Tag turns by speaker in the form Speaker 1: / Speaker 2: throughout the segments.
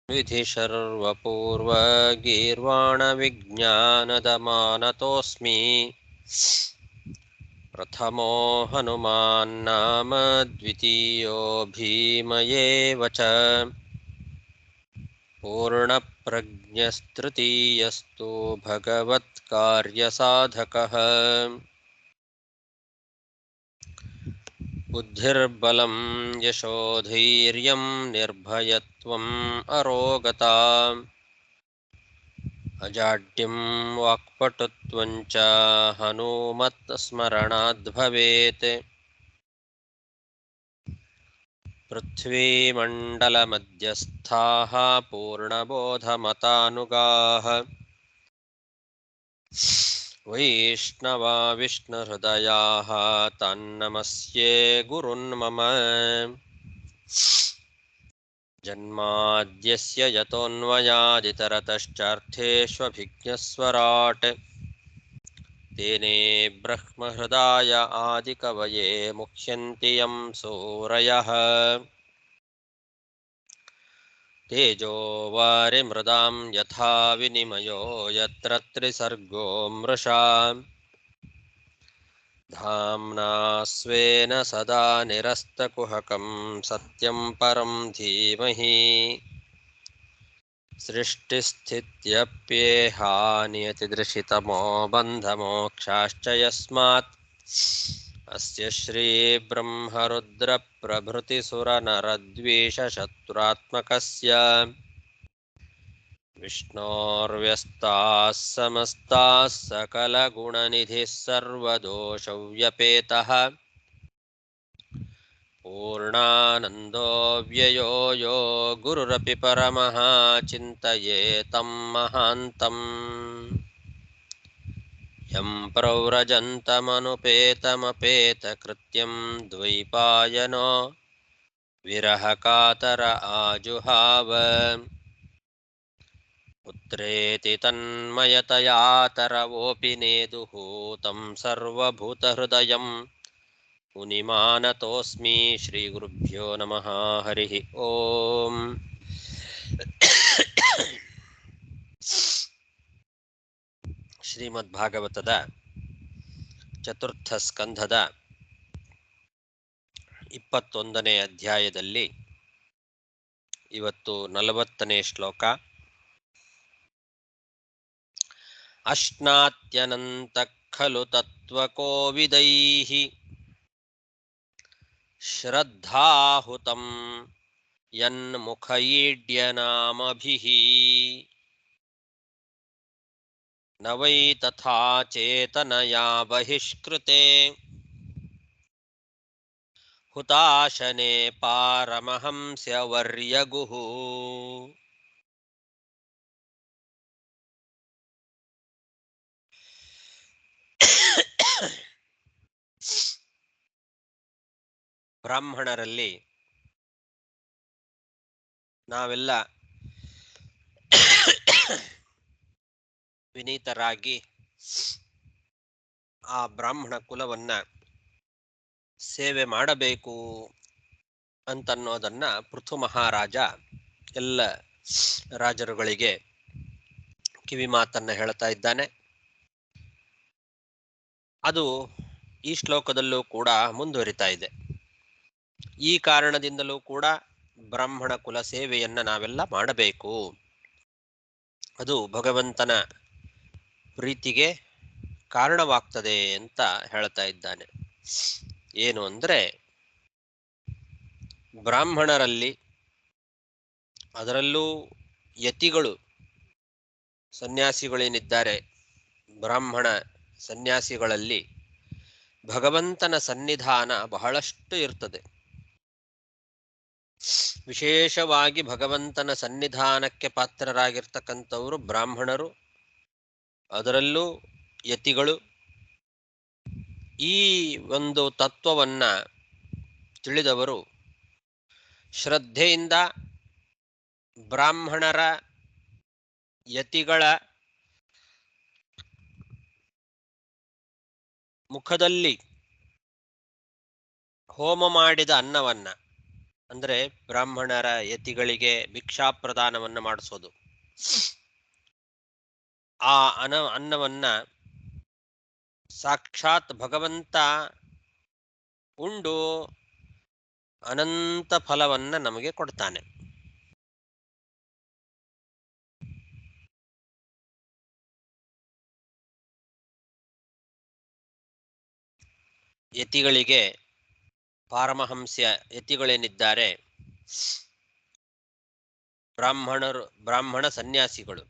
Speaker 1: विधिशर्वपूर्वगीर्वाणविज्ञानदमानतोऽस्मि प्रथमो हनुमान्नाम द्वितीयो भीमयेव च पूर्णप्रज्ञस्तृतीयस्तु भगवत्कार्यसाधकः बुद्धिर्बलं यशोधैर्यं निर्भयत्वम् अरोगता अजाड्यं वाक्पटुत्वं च हनूमत्स्मरणाद् भवेत् पृथ्वीमण्डलमध्यस्थाः पूर्णबोधमतानुगाः वैष्णवा विष्णुहृदयाः तन्नमस्ये गुरुन्मम जन्माद्यस्य यतोऽन्वयादितरतश्चार्थेष्वभिज्ञस्वराट् तेने ब्रह्महृदाय आदिकवये मुह्यन्ति यं सूरयः तेजो वारिमृदां यथा विनिमयो यत्र त्रिसर्गो मृषा धाम्ना स्वेन सदा निरस्तकुहकं सत्यं परं धीमहि सृष्टिस्थित्यप्येहानियतिदृशितमो बन्धमोक्षाश्च यस्मात् अस्य श्रीब्रह्मरुद्रप्रभृतिसुरनरद्वीषशत्रुरात्मकस्य विष्णोर्व्यस्ताः समस्ताः सकलगुणनिधिः सर्वदोषव्यपेतः पूर्णानन्दो व्ययो यो गुरुरपि परमः चिन्तयेतं महान्तम् यं प्रव्रजन्तमनुपेतमपेतकृत्यं द्वैपायनो विरहकातर आजुहाव पुत्रेति तन्मयतया तरवोऽपि नेदुः तं सर्वभूतहृदयं मुनिमानतोऽस्मि श्रीगुरुभ्यो नमः हरिः ओम् ಶ್ರೀಮದ್ಭಾಗವತದ ಚತುರ್ಥ ಸ್ಕಂಧದ 21ನೇ ಅಧ್ಯಾಯದಲ್ಲಿ ಇವತ್ತು 40ನೇ ಶ್ಲೋಕ. ಅಶ್ನಾತ್ಯನಂತ ಖಲು ತತ್ವಕೋವಿದೈಃ ಶ್ರದ್ಧಾಹುತಂ ಯನ್ಮುಖೈಡ್ಯನಾಮಭಿಃ ನ ವೈ ತಥಾ ಚೇತನಯಾ ಬಹಿಷ್ಕೃತೆ ಹುತಾಶನೆ ಪಾರಮಹಂಸ್ಯವರ್ಯಗುಃ. ಬ್ರಾಹ್ಮಣರಲ್ಲಿ ನಾವೆಲ್ಲ ವಿನೀತರಾಗಿ ಆ ಬ್ರಾಹ್ಮಣ ಕುಲವನ್ನ ಸೇವೆ ಮಾಡಬೇಕು ಅಂತನ್ನೋದನ್ನ ಪೃಥು ಮಹಾರಾಜ ಎಲ್ಲ ರಾಜರುಗಳಿಗೆ ಕಿವಿ ಮಾತನ್ನ ಹೇಳ್ತಾ ಇದ್ದಾನೆ. ಅದು ಈ ಶ್ಲೋಕದಲ್ಲೂ ಕೂಡ ಮುಂದುವರಿತಾ ಇದೆ. ಈ ಕಾರಣದಿಂದಲೂ ಕೂಡ ಬ್ರಾಹ್ಮಣ ಕುಲ ಸೇವೆಯನ್ನ ನಾವೆಲ್ಲ ಮಾಡಬೇಕು, ಅದು ಭಗವಂತನ ಪ್ರೀತಿಗೆ ಕಾರಣವಾಗ್ತದೆ ಅಂತ ಹೇಳ್ತಾ ಇದ್ದಾನೆ. ಏನು ಅಂದ್ರೆ, ಬ್ರಾಹ್ಮಣರಲ್ಲಿ, ಅದರಲ್ಲೂ ಯತಿಗಳು, ಸನ್ಯಾಸಿಗಳೇನಿದ್ದಾರೆ, ಬ್ರಾಹ್ಮಣ ಸನ್ಯಾಸಿಗಳಲ್ಲಿ ಭಗವಂತನ ಸನ್ನಿಧಾನ ಬಹಳಷ್ಟು ಇರ್ತದೆ. ವಿಶೇಷವಾಗಿ ಭಗವಂತನ ಸನ್ನಿಧಾನಕ್ಕೆ ಪಾತ್ರರಾಗಿರ್ತಕ್ಕಂಥವರು ಬ್ರಾಹ್ಮಣರು, ಅದರಲ್ಲೂ ಯತಿಗಳು. ಈ ಒಂದು ತತ್ವವನ್ನ ತಿಳಿದವರು ಶ್ರದ್ಧೆಯಿಂದ ಬ್ರಾಹ್ಮಣರ, ಯತಿಗಳ ಮುಖದಲ್ಲಿ ಹೋಮ ಮಾಡಿದ ಅನ್ನವನ್ನ, ಅಂದರೆ ಬ್ರಾಹ್ಮಣರ ಯತಿಗಳಿಗೆ ಭಿಕ್ಷಾ ಪ್ರದಾನವನ್ನು ಮಾಡಿಸೋದು. ಆ ಅನ್ನವನ್ನ ಸಾಕ್ಷಾತ್ ಭಗವಂತ ಉಂಡು ಅನಂತ ಫಲವನ್ನ ನಮಗೆ ಕೊಡ್ತಾನೆ. ಯತಿಗಳಿಗೆ ಪಾರಮಹಂಸ್ಯ ಯತಿಗಳೇನಿದ್ದಾರೆ, ಬ್ರಾಹ್ಮಣ ಸನ್ಯಾಸಿಗಳು,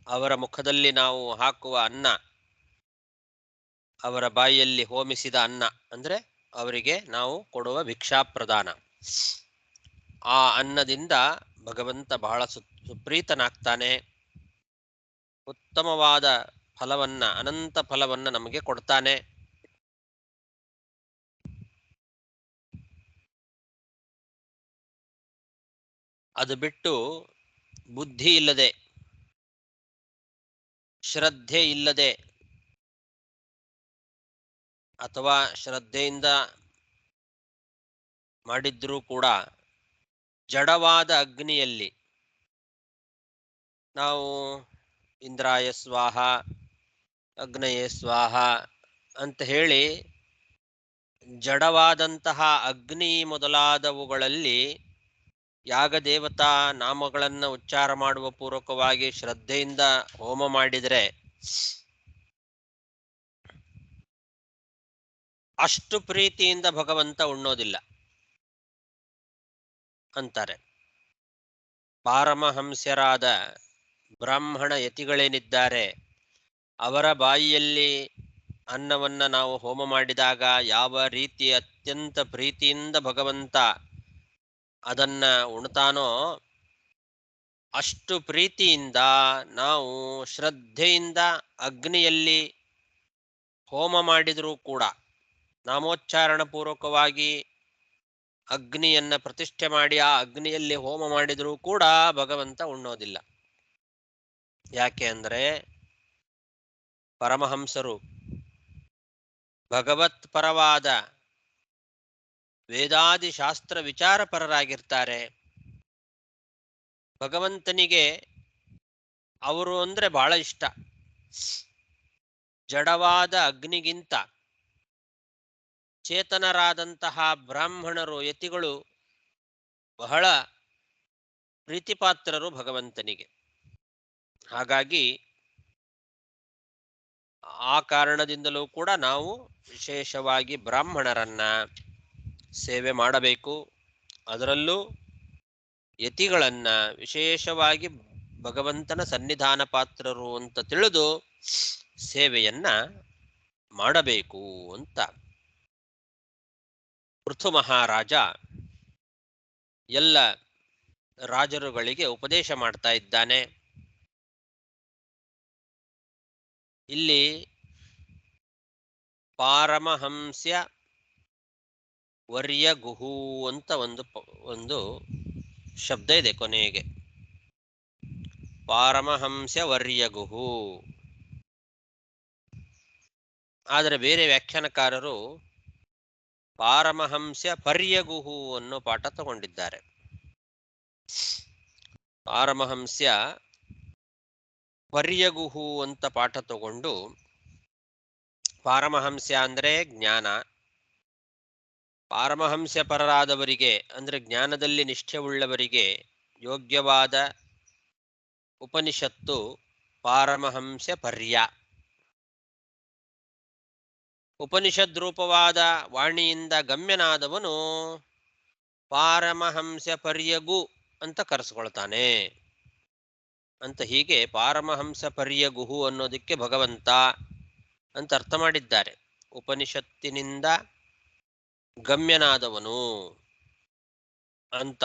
Speaker 1: ಅವರ ಮುಖದಲ್ಲಿ ನಾವು ಹಾಕುವ ಅನ್ನ, ಅವರ ಬಾಯಿಯಲ್ಲಿ ಹೋಮಿಸಿದ ಅನ್ನ ಅಂದ್ರೆ ಅವರಿಗೆ ನಾವು ಕೊಡುವ ಭಿಕ್ಷಾ ಪ್ರದಾನ. ಆ ಅನ್ನದಿಂದ ಭಗವಂತ ಬಹಳ ಸುಪ್ರೀತನಾಗ್ತಾನೆ. ಉತ್ತಮವಾದ ಫಲವನ್ನ, ಅನಂತ ಫಲವನ್ನ ನಮಗೆ ಕೊಡ್ತಾನೆ. ಅದು ಬಿಟ್ಟು ಬುದ್ಧಿ ಇಲ್ಲದೆ, ಶ್ರದ್ಧೆ ಇಲ್ಲದೆ, ಅಥವಾ ಶ್ರದ್ಧೆಯಿಂದ ಮಾಡಿದ್ರೂ ಕೂಡ ಜಡವಾದ ಅಗ್ನಿಯಲ್ಲಿ ನಾವು ಇಂದ್ರಾಯ ಸ್ವಾಹ, ಅಗ್ನಯೇ ಸ್ವಾಹ ಅಂತ ಹೇಳಿ ಜಡವಾದಂತಹ ಅಗ್ನಿ ಮೊದಲಾದವುಗಳಲ್ಲಿ ಯಾಗದೇವತಾ ನಾಮಗಳನ್ನು ಉಚ್ಚಾರ ಮಾಡುವ ಪೂರ್ವಕವಾಗಿ ಶ್ರದ್ಧೆಯಿಂದ ಹೋಮ ಮಾಡಿದರೆ ಅಷ್ಟು ಪ್ರೀತಿಯಿಂದ ಭಗವಂತ ಉಣ್ಣೋದಿಲ್ಲ ಅಂತಾರೆ. ಪಾರಮಹಂಸ್ಯರಾದ ಬ್ರಾಹ್ಮಣ ಯತಿಗಳೇನಿದ್ದಾರೆ, ಅವರ ಬಾಯಿಯಲ್ಲಿ ಅನ್ನವನ್ನ ನಾವು ಹೋಮ ಮಾಡಿದಾಗ ಯಾವ ರೀತಿ ಅತ್ಯಂತ ಪ್ರೀತಿಯಿಂದ ಭಗವಂತ ಅದನ್ನ ಉಣ್ತಾನೋ, ಅಷ್ಟು ಪ್ರೀತಿಯಿಂದ ನಾವು ಶ್ರದ್ಧೆಯಿಂದ ಅಗ್ನಿಯಲ್ಲಿ ಹೋಮ ಮಾಡಿದರೂ ಕೂಡ, ನಾಮೋಚ್ಚಾರಣ ಪೂರ್ವಕವಾಗಿ ಅಗ್ನಿಯನ್ನ ಪ್ರತಿಷ್ಠೆ ಮಾಡಿ ಆ ಅಗ್ನಿಯಲ್ಲಿ ಹೋಮ ಮಾಡಿದರೂ ಕೂಡ ಭಗವಂತ ಉಣ್ಣೋದಿಲ್ಲ. ಯಾಕೆ ಅಂದರೆ ಪರಮಹಂಸರು ಭಗವತ್ ಪರವಾದ ವೇದಾದಿ ಶಾಸ್ತ್ರ ವಿಚಾರಪರರಾಗಿರ್ತಾರೆ. ಭಗವಂತನಿಗೆ ಅವರು ಅಂದ್ರೆ ಬಹಳ ಇಷ್ಟ. ಜಡವಾದ ಅಗ್ನಿಗಿಂತ ಚೇತನರಾದಂತಹ ಬ್ರಾಹ್ಮಣರು, ಯತಿಗಳು ಬಹಳ ಪ್ರೀತಿಪಾತ್ರರು ಭಗವಂತನಿಗೆ. ಹಾಗಾಗಿ ಆ ಕಾರಣದಿಂದಲೂ ಕೂಡ ನಾವು ವಿಶೇಷವಾಗಿ ಬ್ರಾಹ್ಮಣರನ್ನ ಸೇವೆ ಮಾಡಬೇಕು. ಅದರಲ್ಲೂ ಯತಿಗಳನ್ನ ವಿಶೇಷವಾಗಿ ಭಗವಂತನ ಸನ್ನಿಧಾನ ಪಾತ್ರರು ಅಂತ ತಿಳಿದು ಸೇವೆಯನ್ನ ಮಾಡಬೇಕು ಅಂತ ಪೃಥು ಮಹಾರಾಜ ಎಲ್ಲ ರಾಜರುಗಳಿಗೆ ಉಪದೇಶ ಮಾಡ್ತಾ ಇದ್ದಾನೆ. ಇಲ್ಲಿ ಪಾರಮಹಂಸ್ಯ ವರ್ಯಗುಹು ಅಂತ ಒಂದು ಶಬ್ದ ಇದೆ ಕೊನೆಗೆ. ಪಾರಮಹಂಸ್ಯ ವರ್ಯಗುಹು. ಆದರೆ ಬೇರೆ ವ್ಯಾಖ್ಯಾನಕಾರರು ಪಾರಮಹಂಸ್ಯ ಪರ್ಯಗುಹು ಅನ್ನೋ ಪಾಠ ತಗೊಂಡಿದ್ದಾರೆ. ಪಾರಮಹಂಸ್ಯ ಪರ್ಯಗುಹು ಅಂತ ಪಾಠ ತಗೊಂಡು, ಪಾರಮಹಂಸ್ಯ ಅಂದ್ರೆ ಜ್ಞಾನ, ಪಾರಮಹಂಸ್ಯ ಪರರಾದವರಿಗೆ ಅಂದ್ರೆ ಜ್ಞಾನದಲ್ಲಿ ನಿಷ್ಠೆಯುಳ್ಳವರಿಗೆ ಯೋಗ್ಯವಾದ ಉಪನಿಷತ್ತು ಪಾರಮಹಂಸ್ಯ ಪರ್ಯ. ಉಪನಿಷದ್ ರೂಪವಾದ ವಾಣಿಯಿಂದ ಗಮ್ಯನಾದವನು ಪಾರಮಹಂಸ್ಯ ಪರ್ಯಗು ಅಂತ ಕರೆಸ್ಕೊಳ್ತಾನೆ ಅಂತ. ಹೀಗೆ ಪಾರಮಹಂಸ ಪರ್ಯಗುಹು ಅನ್ನೋದಕ್ಕೆ ಭಗವಂತ ಅಂತ ಅರ್ಥ ಮಾಡಿದ್ದಾರೆ. ಉಪನಿಷತ್ತಿನಿಂದ ಗಮ್ಯನಾದವನು ಅಂತ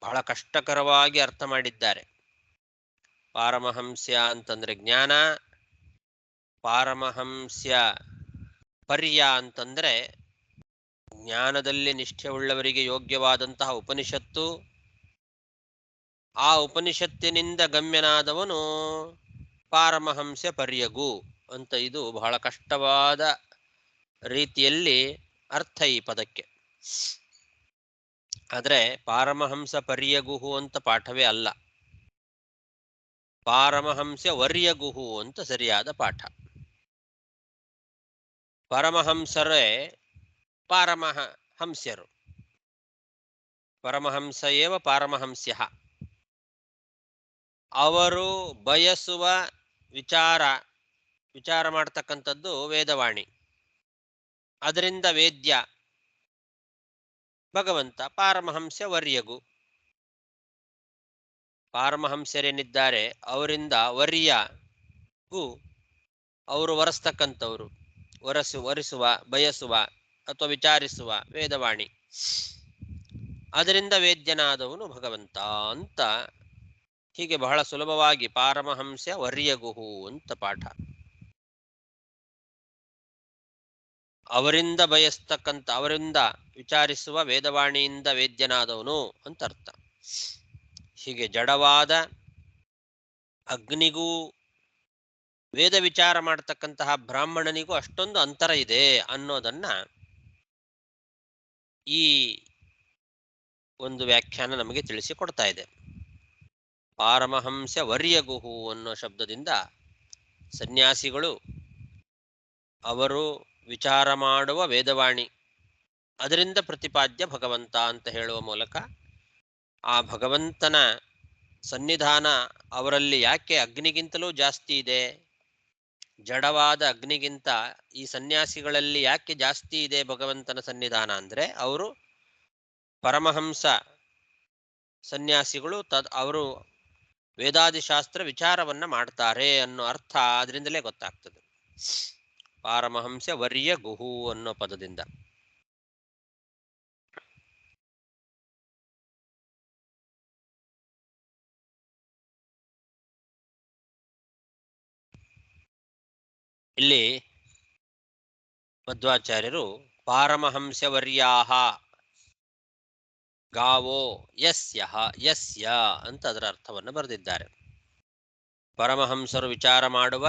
Speaker 1: ಬಹಳ ಕಷ್ಟಕರವಾಗಿ ಅರ್ಥ ಮಾಡಿದ್ದಾರೆ. ಪಾರಮಹಂಸ್ಯ ಅಂತಂದ್ರೆ ಜ್ಞಾನ, ಪಾರಮಹಂಸ್ಯ ಪರ್ಯ ಅಂತಂದ್ರೆ ಜ್ಞಾನದಲ್ಲಿ ನಿಷ್ಠೆಯುಳ್ಳವರಿಗೆ ಯೋಗ್ಯವಾದಂತಹ ಉಪನಿಷತ್ತು, ಆ ಉಪನಿಷತ್ತಿನಿಂದ ಗಮ್ಯನಾದವನು ಪಾರಮಹಂಸ್ಯ ಪರ್ಯಗು ಅಂತ. ಇದು ಬಹಳ ಕಷ್ಟವಾದ ರೀತಿಯಲ್ಲಿ ಅರ್ಥ ಈ ಪದಕ್ಕೆ. ಆದರೆ ಪಾರಮಹಂಸ ಪರ್ಯಗುಹು ಅಂತ ಪಾಠವೇ ಅಲ್ಲ, ಪಾರಮಹಂಸ ವರ್ಯಗುಹು ಅಂತ ಸರಿಯಾದ ಪಾಠ. ಪರಮಹಂಸರೇ ಪಾರಮಹಂಸ್ಯರು, ಪರಮಹಂಸ ಏವ ಪಾರಮಹಂಸ್ಯ. ಅವರು ಬಯಸುವ ವಿಚಾರ ಮಾಡ್ತಕ್ಕಂಥದ್ದು ವೇದವಾಣಿ, ಅದರಿಂದ ವೇದ್ಯ ಭಗವಂತ ಪಾರಮಹಂಸ ವರ್ಯಗು. ಪಾರಮಹಂಸರೇನಿದ್ದಾರೆ ಅವರಿಂದ ವರ್ಯಗು, ಅವರು ವರೆಸ್ತಕ್ಕಂಥವ್ರು, ವರಿಸುವ ಬಯಸುವ ಅಥವಾ ವಿಚಾರಿಸುವ ವೇದವಾಣಿ, ಅದರಿಂದ ವೇದ್ಯನಾದವನು ಭಗವಂತ ಅಂತ. ಹೀಗೆ ಬಹಳ ಸುಲಭವಾಗಿ ಪಾರಮಹಂಸ ವರ್ಯಗುಹು ಅಂತ ಪಾಠ. ಅವರಿಂದ ಬಯಸ್ತಕ್ಕಂಥ, ಅವರಿಂದ ವಿಚಾರಿಸುವ ವೇದವಾಣಿಯಿಂದ ವೇದ್ಯನಾದವನು ಅಂತ ಅರ್ಥ. ಹೀಗೆ ಜಡವಾದ ಅಗ್ನಿಗೂ ವೇದ ವಿಚಾರ ಮಾಡತಕ್ಕಂತಹ ಬ್ರಾಹ್ಮಣನಿಗೂ ಅಷ್ಟೊಂದು ಅಂತರ ಇದೆ ಅನ್ನೋದನ್ನ ಈ ಒಂದು ವ್ಯಾಖ್ಯಾನ ನಮಗೆ ತಿಳಿಸಿಕೊಡ್ತಾ ಇದೆ. ಪಾರಮಹಂಸ ವರ್ಯಗುಹು ಅನ್ನೋ ಶಬ್ದದಿಂದ ಸನ್ಯಾಸಿಗಳು ಅವರು ವಿಚಾರ ಮಾಡುವ ವೇದವಾಣಿ, ಅದರಿಂದ ಪ್ರತಿಪಾದ್ಯ ಭಗವಂತ ಅಂತ ಹೇಳುವ ಮೂಲಕ ಆ ಭಗವಂತನ ಸನ್ನಿಧಾನ ಅವರಲ್ಲಿ ಯಾಕೆ ಅಗ್ನಿಗಿಂತಲೂ ಜಾಸ್ತಿ ಇದೆ, ಜಡವಾದ ಅಗ್ನಿಗಿಂತ ಈ ಸನ್ಯಾಸಿಗಳಲ್ಲಿ ಯಾಕೆ ಜಾಸ್ತಿ ಇದೆ ಭಗವಂತನ ಸನ್ನಿಧಾನ ಅಂದರೆ, ಅವರು ಪರಮಹಂಸ ಸನ್ಯಾಸಿಗಳು ಅವರು ವೇದಾದಿಶಾಸ್ತ್ರ ವಿಚಾರವನ್ನ ಮಾಡ್ತಾರೆ ಅನ್ನೋ ಅರ್ಥ ಅದರಿಂದಲೇ ಗೊತ್ತಾಗ್ತದೆ. ಪಾರಮಹಂಸ ವರ್ಯ ಗುಹು ಅನ್ನೋ ಪದದಿಂದ. ಇಲ್ಲಿ ಮಧ್ವಾಚಾರ್ಯರು ಪಾರಮಹಂಸವರ್ಯಾಹ ಗಾವೋ ಯಸ್ಯ ಅಂತ ಅದರ ಅರ್ಥವನ್ನು ಬರೆದಿದ್ದಾರೆ. ಪರಮಹಂಸರು ವಿಚಾರ ಮಾಡುವ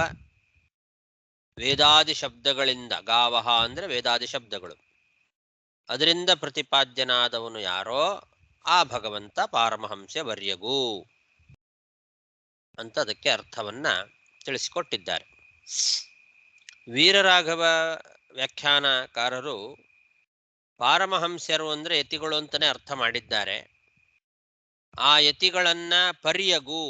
Speaker 1: ವೇದಾದಿ ಶಬ್ದಗಳಿಂದ, ಗಾವಹ ಅಂದ್ರೆ ವೇದಾದಿ ಶಬ್ದಗಳು, ಅದರಿಂದ ಪ್ರತಿಪಾದ್ಯನಾದವನು ಯಾರೋ ಆ ಭಗವಂತ ಪಾರಮಹಂಸ ವರ್ಯಗೂ ಅಂತ ಅದಕ್ಕೆ ಅರ್ಥವನ್ನ ತಿಳಿಸಿಕೊಟ್ಟಿದ್ದಾರೆ. ವೀರರಾಘವ ವ್ಯಾಖ್ಯಾನಕಾರರು ಪಾರಮಹಂಸರು ಅಂದ್ರೆ ಯತಿಗಳು ಅಂತಾನೆ ಅರ್ಥ ಮಾಡಿದ್ದಾರೆ. ಆ ಯತಿಗಳನ್ನ ಪರ್ಯಗು,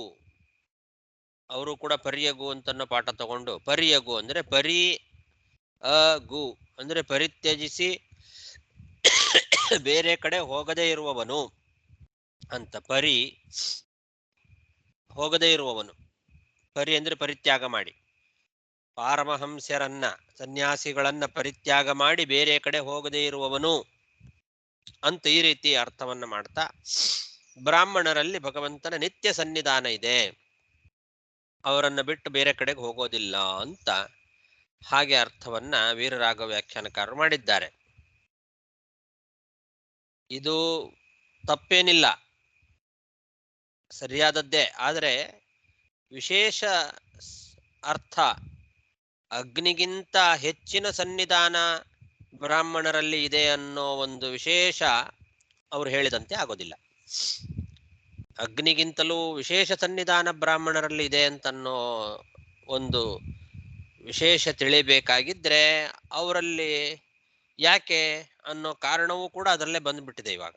Speaker 1: ಅವರು ಕೂಡ ಪರ್ಯಗು ಅಂತನ್ನೋ ಪಾಠ ತಗೊಂಡು, ಪರ್ಯಗು ಅಂದ್ರೆ ಗು ಅಂದ್ರೆ ಪರಿತ್ಯಜಿಸಿ ಬೇರೆ ಕಡೆ ಹೋಗದೇ ಇರುವವನು ಅಂತ. ಹೋಗದೇ ಇರುವವನು, ಪರಿ ಅಂದ್ರೆ ಪರಿತ್ಯಾಗ ಮಾಡಿ, ಪಾರಮಹಂಸರನ್ನ ಸನ್ಯಾಸಿಗಳನ್ನ ಪರಿತ್ಯಾಗ ಮಾಡಿ ಬೇರೆ ಕಡೆ ಹೋಗದೇ ಇರುವವನು ಅಂತ ಈ ರೀತಿ ಅರ್ಥವನ್ನ ಮಾಡ್ತಾ, ಬ್ರಾಹ್ಮಣರಲ್ಲಿ ಭಗವಂತನ ನಿತ್ಯ ಸನ್ನಿಧಾನ ಇದೆ, ಅವರನ್ನ ಬಿಟ್ಟು ಬೇರೆ ಕಡೆಗೆ ಹೋಗೋದಿಲ್ಲ ಅಂತ ಹಾಗೆ ಅರ್ಥವನ್ನ ವೀರರಾಘವ ವ್ಯಾಖ್ಯಾನಕಾರರು ಮಾಡಿದ್ದಾರೆ. ಇದು ತಪ್ಪೇನಿಲ್ಲ, ಸರಿಯಾದದ್ದೇ. ಆದರೆ ವಿಶೇಷ ಅರ್ಥ, ಅಗ್ನಿಗಿಂತ ಹೆಚ್ಚಿನ ಸನ್ನಿಧಾನ ಬ್ರಾಹ್ಮಣರಲ್ಲಿ ಇದೆ ಅನ್ನೋ ಒಂದು ವಿಶೇಷ ಅವರು ಹೇಳಿದಂತೆ ಆಗೋದಿಲ್ಲ. ಅಗ್ನಿಗಿಂತಲೂ ವಿಶೇಷ ಸನ್ನಿಧಾನ ಬ್ರಾಹ್ಮಣರಲ್ಲಿ ಇದೆ ಅಂತನ್ನೋ ಒಂದು ವಿಶೇಷ ತಿಳಿಬೇಕಾಗಿದ್ರೆ ಅವರಲ್ಲಿ ಯಾಕೆ ಅನ್ನೋ ಕಾರಣವೂ ಕೂಡ ಅದರಲ್ಲೇ ಬಂದ್ಬಿಟ್ಟಿದೆ. ಇವಾಗ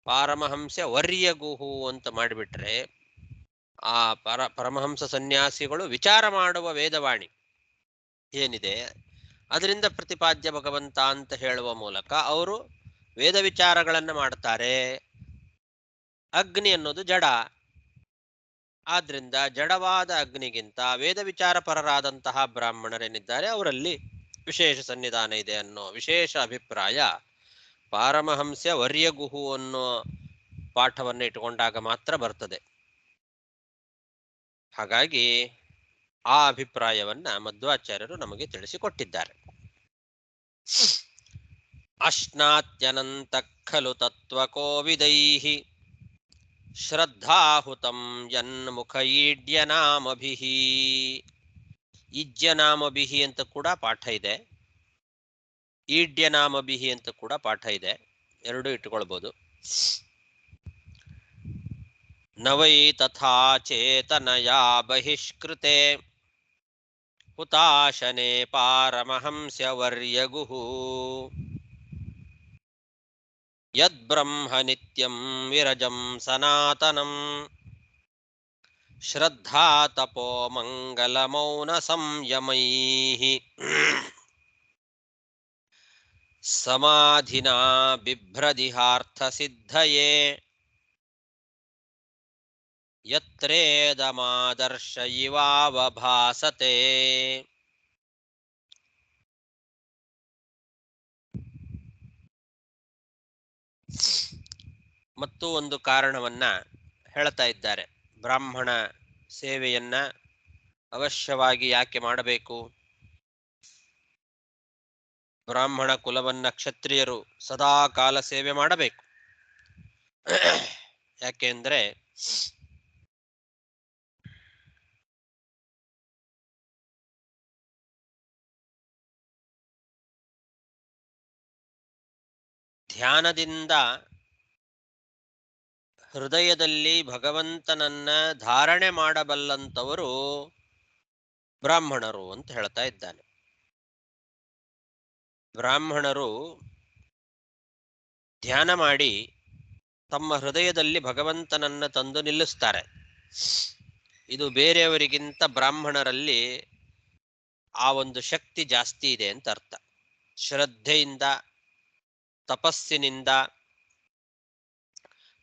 Speaker 1: ಪಾರಮಹಂಸ ವರ್ಯಗುಹು ಅಂತ ಮಾಡಿಬಿಟ್ರೆ ಆ ಪರಮಹಂಸ ಸನ್ಯಾಸಿಗಳು ವಿಚಾರ ಮಾಡುವ ವೇದವಾಣಿ ಏನಿದೆ ಅದರಿಂದ ಪ್ರತಿಪಾದ್ಯ ಭಗವಂತ ಅಂತ ಹೇಳುವ ಮೂಲಕ ಅವರು ವೇದ ವಿಚಾರಗಳನ್ನ ಮಾಡ್ತಾರೆ. ಅಗ್ನಿ ಅನ್ನೋದು ಜಡ, ಆದ್ರಿಂದ ಜಡವಾದ ಅಗ್ನಿಗಿಂತ ವೇದ ವಿಚಾರ ಪರರಾದಂತಹ ಬ್ರಾಹ್ಮಣರೇನಿದ್ದಾರೆ ಅವರಲ್ಲಿ ವಿಶೇಷ ಸನ್ನಿಧಾನ ಇದೆ ಅನ್ನೋ ವಿಶೇಷ ಅಭಿಪ್ರಾಯ ಪಾರಮಹಂಸ ವರ್ಯಗುಹು ಅನ್ನೋ ಪಾಠವನ್ನು ಇಟ್ಟುಕೊಂಡಾಗ ಮಾತ್ರ ಬರ್ತದೆ. ಹಾಗಾಗಿ ಆ ಅಭಿಪ್ರಾಯವನ್ನ ಮಧ್ವಾಚಾರ್ಯರು ನಮಗೆ ತಿಳಿಸಿಕೊಟ್ಟಿದ್ದಾರೆ. ಅಶ್ನಾತ್ಯನಂತ ಖಲು ತತ್ವಕೋವಿದೈಃ ಶ್ರದ್ಧಾಹುತಂ ಯನ್ಮುಖ ಈಡ್ಯನಾಮಭಿಃ. ಈಜ್ಯನಾಮಭಿಃ ಅಂತ ಕೂಡ ಪಾಠ ಇದೆ, ಈಡ್ಯನಾಮಭಿಃ ಅಂತ ಕೂಡ ಪಾಠ ಇದೆ, ಎರಡೂ ಇಟ್ಟುಕೊಳ್ಬೋದು. ನ ವೈ ತಥಾ ಚೇತನಯಾ ಬಹಿಷ್ಕೃತೆ ಹುತಾಶನೆ ಪಾರಮಹಂಸ್ಯವರ್ಯಗುಃ ಯದ್ಬ್ರಹ್ಮ ನಿತ್ಯಂ ವಿರಜಂ ಸನಾತನಂ ಶ್ರದ್ಧಾ ತಪೋ ಮಂಗಲ ಮೌನ ಸಂಯಮೈಃ ಸಮಾಧಿನಾ ಬಿಭ್ರದಿಹಾರ್ಥ ಸಿದ್ಧಯೇ ಯತ್ರೇದಮಾದರ್ಶ ಇವಾವಭಾಸತೆ. ಮತ್ತು ಒಂದು ಕಾರಣವನ್ನ ಹೇಳ್ತಾ ಇದ್ದಾರೆ. ಬ್ರಾಹ್ಮಣ ಸೇವೆಯನ್ನ ಅವಶ್ಯವಾಗಿ ಯಾಕೆ ಮಾಡಬೇಕು? ಬ್ರಾಹ್ಮಣ ಕುಲವನ್ನ ಕ್ಷತ್ರಿಯರು ಸದಾ ಕಾಲ ಸೇವೆ ಮಾಡಬೇಕು. ಯಾಕೆಂದ್ರೆ ಧ್ಯಾನದಿಂದ ಹೃದಯದಲ್ಲಿ ಭಗವಂತನನ್ನ ಧಾರಣೆ ಮಾಡಬಲ್ಲಂತವರು ಬ್ರಾಹ್ಮಣರು ಅಂತ ಹೇಳ್ತಾ ಇದ್ದಾನೆ. ಬ್ರಾಹ್ಮಣರು ಧ್ಯಾನ ಮಾಡಿ ತಮ್ಮ ಹೃದಯದಲ್ಲಿ ಭಗವಂತನನ್ನ ತಂದು ನಿಲ್ಲಿಸ್ತಾರೆ. ಇದು ಬೇರೆಯವರಿಗಿಂತ ಬ್ರಾಹ್ಮಣರಲ್ಲಿ ಆ ಒಂದು ಶಕ್ತಿ ಜಾಸ್ತಿ ಇದೆ ಅಂತ ಅರ್ಥ. ಶ್ರದ್ಧೆಯಿಂದ, ತಪಸ್ಸಿನಿಂದ,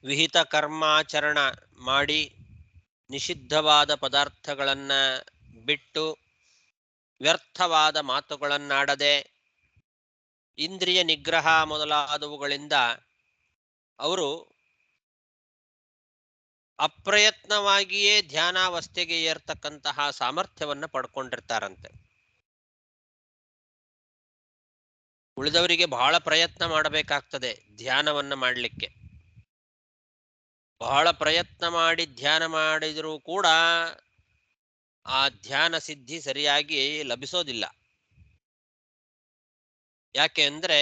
Speaker 1: ವಿಹಿತ ಕರ್ಮಾಚರಣ ಮಾಡಿ ನಿಷಿದ್ಧವಾದ ಪದಾರ್ಥಗಳನ್ನ ಬಿಟ್ಟು ವ್ಯರ್ಥವಾದ ಮಾತುಗಳನ್ನಾಡದೆ ಇಂದ್ರಿಯ ನಿಗ್ರಹ ಮೊದಲಾದವುಗಳಿಂದ ಅವರು ಅಪ್ರಯತ್ನವಾಗಿಯೇ ಧ್ಯಾನಾವಸ್ಥೆಗೆ ಏರ್ತಕ್ಕಂತಹ ಸಾಮರ್ಥ್ಯವನ್ನು ಪಡ್ಕೊಂಡಿರ್ತಾರಂತೆ. ಉಳಿದವರಿಗೆ ಬಹಳ ಪ್ರಯತ್ನ ಮಾಡಬೇಕಾಗ್ತದೆ ಧ್ಯಾನವನ್ನ ಮಾಡಲಿಕ್ಕೆ. ಬಹಳ ಪ್ರಯತ್ನ ಮಾಡಿ ಧ್ಯಾನ ಮಾಡಿದರೂ ಕೂಡ ಆ ಧ್ಯಾನ ಸಿದ್ಧಿ ಸರಿಯಾಗಿ ಲಭಿಸೋದಿಲ್ಲ. ಯಾಕೆ ಅಂದ್ರೆ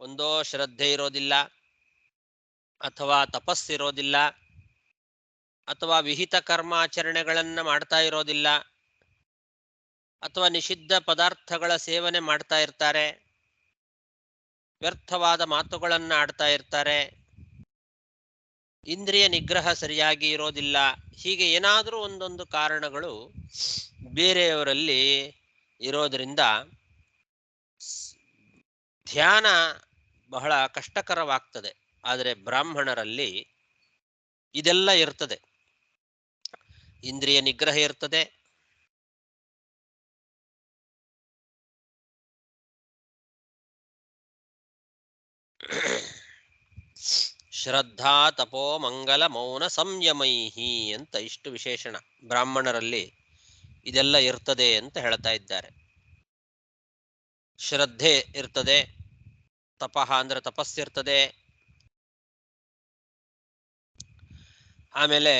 Speaker 1: ಒಂದೋ ಶ್ರದ್ಧೆ ಇರೋದಿಲ್ಲ, ಅಥವಾ ತಪಸ್ಸಿರೋದಿಲ್ಲ, ಅಥವಾ ವಿಹಿತ ಕರ್ಮಾಚರಣೆಗಳನ್ನ ಮಾಡ್ತಾ ಇರೋದಿಲ್ಲ, ಅಥವಾ ನಿಷಿದ್ಧ ಪದಾರ್ಥಗಳ ಸೇವನೆ ಮಾಡ್ತಾ ಇರ್ತಾರೆ, ವ್ಯರ್ಥವಾದ ಮಾತುಗಳನ್ನ ಆಡ್ತಾ ಇರ್ತಾರೆ, ಇಂದ್ರಿಯ ನಿಗ್ರಹ ಸರಿಯಾಗಿ ಇರೋದಿಲ್ಲ. ಹೀಗೆ ಏನಾದರೂ ಒಂದೊಂದು ಕಾರಣಗಳು ಬೇರೆಯವರಲ್ಲಿ ಇರೋದ್ರಿಂದ ಧ್ಯಾನ ಬಹಳ ಕಷ್ಟಕರವಾಗ್ತದೆ. ಆದರೆ ಬ್ರಾಹ್ಮಣರಲ್ಲಿ ಇದೆಲ್ಲ ಇರ್ತದೆ. ಇಂದ್ರಿಯ ನಿಗ್ರಹ ಇರ್ತದೆ, ಶ್ರದ್ಧಾ ತಪೋ ಮಂಗಲ ಮೌನ ಸಂಯಮೈಹಿ ಅಂತ ಇಷ್ಟು ವಿಶೇಷಣ ಬ್ರಾಹ್ಮಣರಲ್ಲಿ ಇದೆಲ್ಲ ಇರ್ತದೆ ಅಂತ ಹೇಳ್ತಾ ಇದ್ದಾರೆ. ಶ್ರದ್ಧೆ ಇರ್ತದೆ, ತಪಃ ಅಂದ್ರೆ ತಪಸ್ಸಿರ್ತದೆ, ಆಮೇಲೆ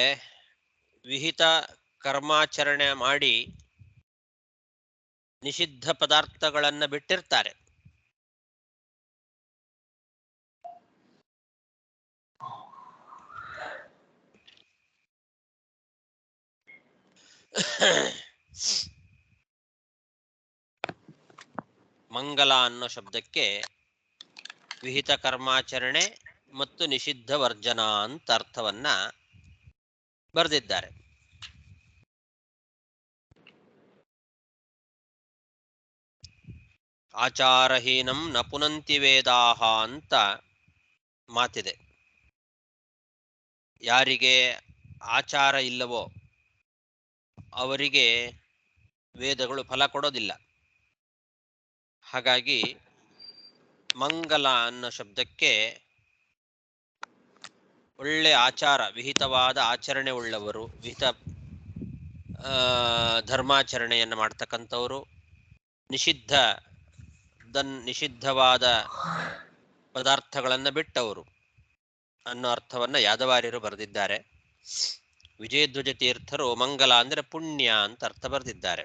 Speaker 1: ವಿಹಿತ ಕರ್ಮಾಚರಣೆ ಮಾಡಿ ನಿಷಿದ್ಧ ಪದಾರ್ಥಗಳನ್ನ ಬಿಟ್ಟಿರ್ತಾರೆ. ಮಂಗಲ ಅನ್ನೋ ಶಬ್ದಕ್ಕೆ ವಿಹಿತ ಕರ್ಮಾಚರಣೆ ಮತ್ತು ನಿಷಿದ್ಧ ವರ್ಜನ ಅಂತ ಅರ್ಥವನ್ನ ಬರೆದಿದ್ದಾರೆ. ಆಚಾರಹೀನಂ ನ ಪುನಂತಿ ವೇದಾಹ ಅಂತ ಮಾತಿದೆ. ಯಾರಿಗೆ ಆಚಾರ ಇಲ್ಲವೋ ಅವರಿಗೆ ವೇದಗಳು ಫಲ ಕೊಡೋದಿಲ್ಲ. ಹಾಗಾಗಿ ಮಂಗಲ ಅನ್ನೋ ಶಬ್ದಕ್ಕೆ ಒಳ್ಳೆ ಆಚಾರ, ವಿಹಿತವಾದ ಆಚರಣೆ ಉಳ್ಳವರು, ವಿಹಿತ ಧರ್ಮಾಚರಣೆಯನ್ನು ಮಾಡ್ತಕ್ಕಂಥವರು, ನಿಷಿದ್ಧವಾದ ಪದಾರ್ಥಗಳನ್ನು ಬಿಟ್ಟವರು ಅನ್ನೋ ಅರ್ಥವನ್ನ ಯಾದವಾರ್ಯರು ಬರೆದಿದ್ದಾರೆ. ವಿಜಯಧ್ವಜ ತೀರ್ಥರು ಮಂಗಲ ಅಂದ್ರೆ ಪುಣ್ಯ ಅಂತ ಅರ್ಥ ಬರೆದಿದ್ದಾರೆ.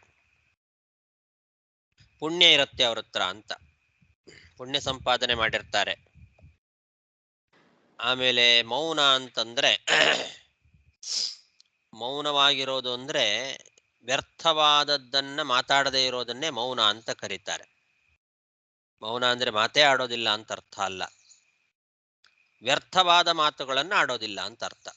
Speaker 1: ಪುಣ್ಯ ಇರುತ್ತೆ ಅವ್ರ ಹತ್ರ ಅಂತ, ಪುಣ್ಯ ಸಂಪಾದನೆ ಮಾಡಿರ್ತಾರೆ. ಆಮೇಲೆ ಮೌನ ಅಂತಂದ್ರೆ ಮೌನವಾಗಿರೋದು ಅಂದ್ರೆ ವ್ಯರ್ಥವಾದದ್ದನ್ನ ಮಾತಾಡದೇ ಇರೋದನ್ನೇ ಮೌನ ಅಂತ ಕರೀತಾರೆ. ಮೌನ ಅಂದ್ರೆ ಮಾತೇ ಆಡೋದಿಲ್ಲ ಅಂತ ಅರ್ಥ ಅಲ್ಲ, ವ್ಯರ್ಥವಾದ ಮಾತುಗಳನ್ನ ಆಡೋದಿಲ್ಲ ಅಂತ ಅರ್ಥ.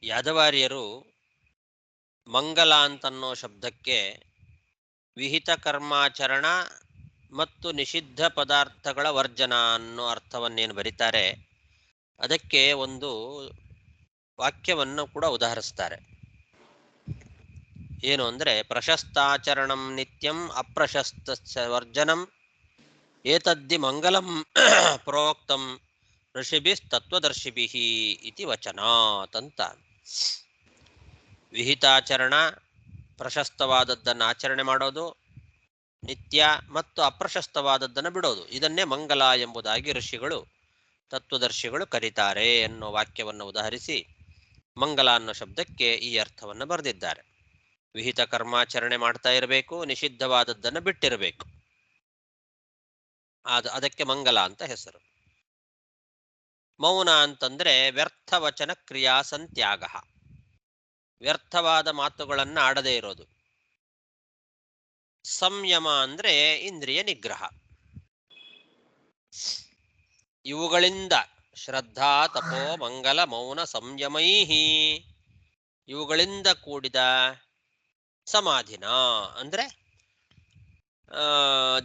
Speaker 1: ಯಾದವಾರ್ಯರು ಮಂಗಲ ಅಂತನ್ನೋ ಶಬ್ದಕ್ಕೆ ವಿಹಿತ ಕರ್ಮಾಚರಣ ಮತ್ತು ನಿಷಿದ್ಧ ಪದಾರ್ಥಗಳ ವರ್ಜನ ಅನ್ನೋ ಅರ್ಥವನ್ನೇನು ಬರೀತಾರೆ, ಅದಕ್ಕೆ ಒಂದು ವಾಕ್ಯವನ್ನು ಕೂಡ ಉದಾಹರಿಸ್ತಾರೆ. ಏನು ಅಂದ್ರೆ, ಪ್ರಶಸ್ತಾಚರಣಂ ನಿತ್ಯಂ ಅಪ್ರಶಸ್ತ ವರ್ಜನಂ ಏತದ್ದಿ ಮಂಗಲಂ ಪ್ರೋಕ್ತಂ ಋಷಿಭಿಸ್ತತ್ವದರ್ಶಿಭಿಃ ಇತಿ ವಚನಾತ್ ಅಂತ. ವಿಹಿತಾಚರಣ, ಪ್ರಶಸ್ತವಾದದ್ದನ್ನು ಆಚರಣೆ ಮಾಡೋದು, ನಿತ್ಯ ಮತ್ತು ಅಪ್ರಶಸ್ತವಾದದ್ದನ್ನು ಬಿಡೋದು, ಇದನ್ನೇ ಮಂಗಲ ಎಂಬುದಾಗಿ ಋಷಿಗಳು ತತ್ವದರ್ಶಿಗಳು ಕರೀತಾರೆ ಎನ್ನುವ ವಾಕ್ಯವನ್ನು ಉದಾಹರಿಸಿ ಮಂಗಲ ಅನ್ನೋ ಶಬ್ದಕ್ಕೆ ಈ ಅರ್ಥವನ್ನು ಬರೆದಿದ್ದಾರೆ. ವಿಹಿತ ಕರ್ಮಾಚರಣೆ ಮಾಡ್ತಾ ಇರಬೇಕು, ನಿಷಿದ್ಧವಾದದ್ದನ್ನು ಬಿಟ್ಟಿರಬೇಕು, ಅದಕ್ಕೆ ಮಂಗಲ ಅಂತ ಹೆಸರು. ಮೌನ ಅಂತಂದ್ರೆ ವ್ಯರ್ಥ ವಚನ ಕ್ರಿಯಾ ಸಂತ್ಯಾಗ, ವ್ಯರ್ಥವಾದ ಮಾತುಗಳನ್ನು ಆಡದೇ ಇರೋದು. ಸಂಯಮ ಅಂದ್ರೆ ಇಂದ್ರಿಯ ನಿಗ್ರಹ. ಇವುಗಳಿಂದ ಶ್ರದ್ಧಾ ತಪೋ ಮಂಗಲ ಮೌನ ಸಂಯಮೈಹಿ, ಇವುಗಳಿಂದ ಕೂಡಿದ ಸಮಾಧಿನ ಅಂದ್ರೆ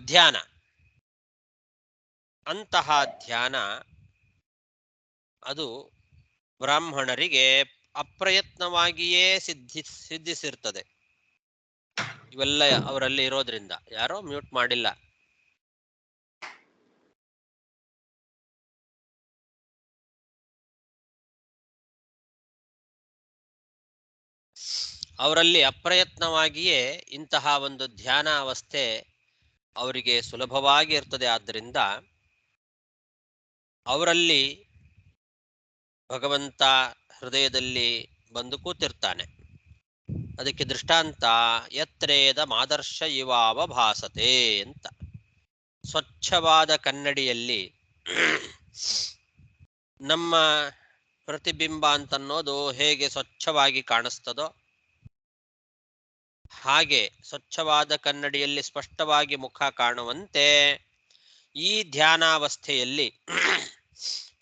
Speaker 1: ಧ್ಯಾನ, ಅಂತಹ ಧ್ಯಾನ ಅದು ಬ್ರಾಹ್ಮಣರಿಗೆ ಅಪ್ರಯತ್ನವಾಗಿಯೇ ಸಿದ್ಧಿಸಿರ್ತದೆ. ಇವೆಲ್ಲ ಅವರಲ್ಲಿ ಇರೋದ್ರಿಂದ. ಯಾರೋ ಮ್ಯೂಟ್ ಮಾಡಿಲ್ಲ. ಅವರಲ್ಲಿ ಅಪ್ರಯತ್ನವಾಗಿಯೇ ಇಂತಹ ಒಂದು ಧ್ಯಾನ ಅವಸ್ಥೆ ಅವರಿಗೆ ಸುಲಭವಾಗಿ ಇರ್ತದೆ. ಆದ್ದರಿಂದ ಅವರಲ್ಲಿ ಭಗವಂತ ಹೃದಯದಲ್ಲಿ ಬಂದು ಕೂತಿರ್ತಾನೆ. ಅದಕ್ಕೆ ದೃಷ್ಟಾಂತ ಯತ್ರೇದ ಮಾದರ್ಶ ಇವಾವ ಭಾಸತೆ ಅಂತ. ಸ್ವಚ್ಛವಾದ ಕನ್ನಡಿಯಲ್ಲಿ ನಮ್ಮ ಪ್ರತಿಬಿಂಬ ಅಂತನ್ನೋದು ಹೇಗೆ ಸ್ವಚ್ಛವಾಗಿ ಕಾಣಿಸ್ತದೋ ಹಾಗೆ ಸ್ವಚ್ಛವಾದ ಕನ್ನಡಿಯಲ್ಲಿ ಸ್ಪಷ್ಟವಾಗಿ ಮುಖ ಕಾಣುವಂತೆ ಈ ಧ್ಯಾನಾವಸ್ಥೆಯಲ್ಲಿ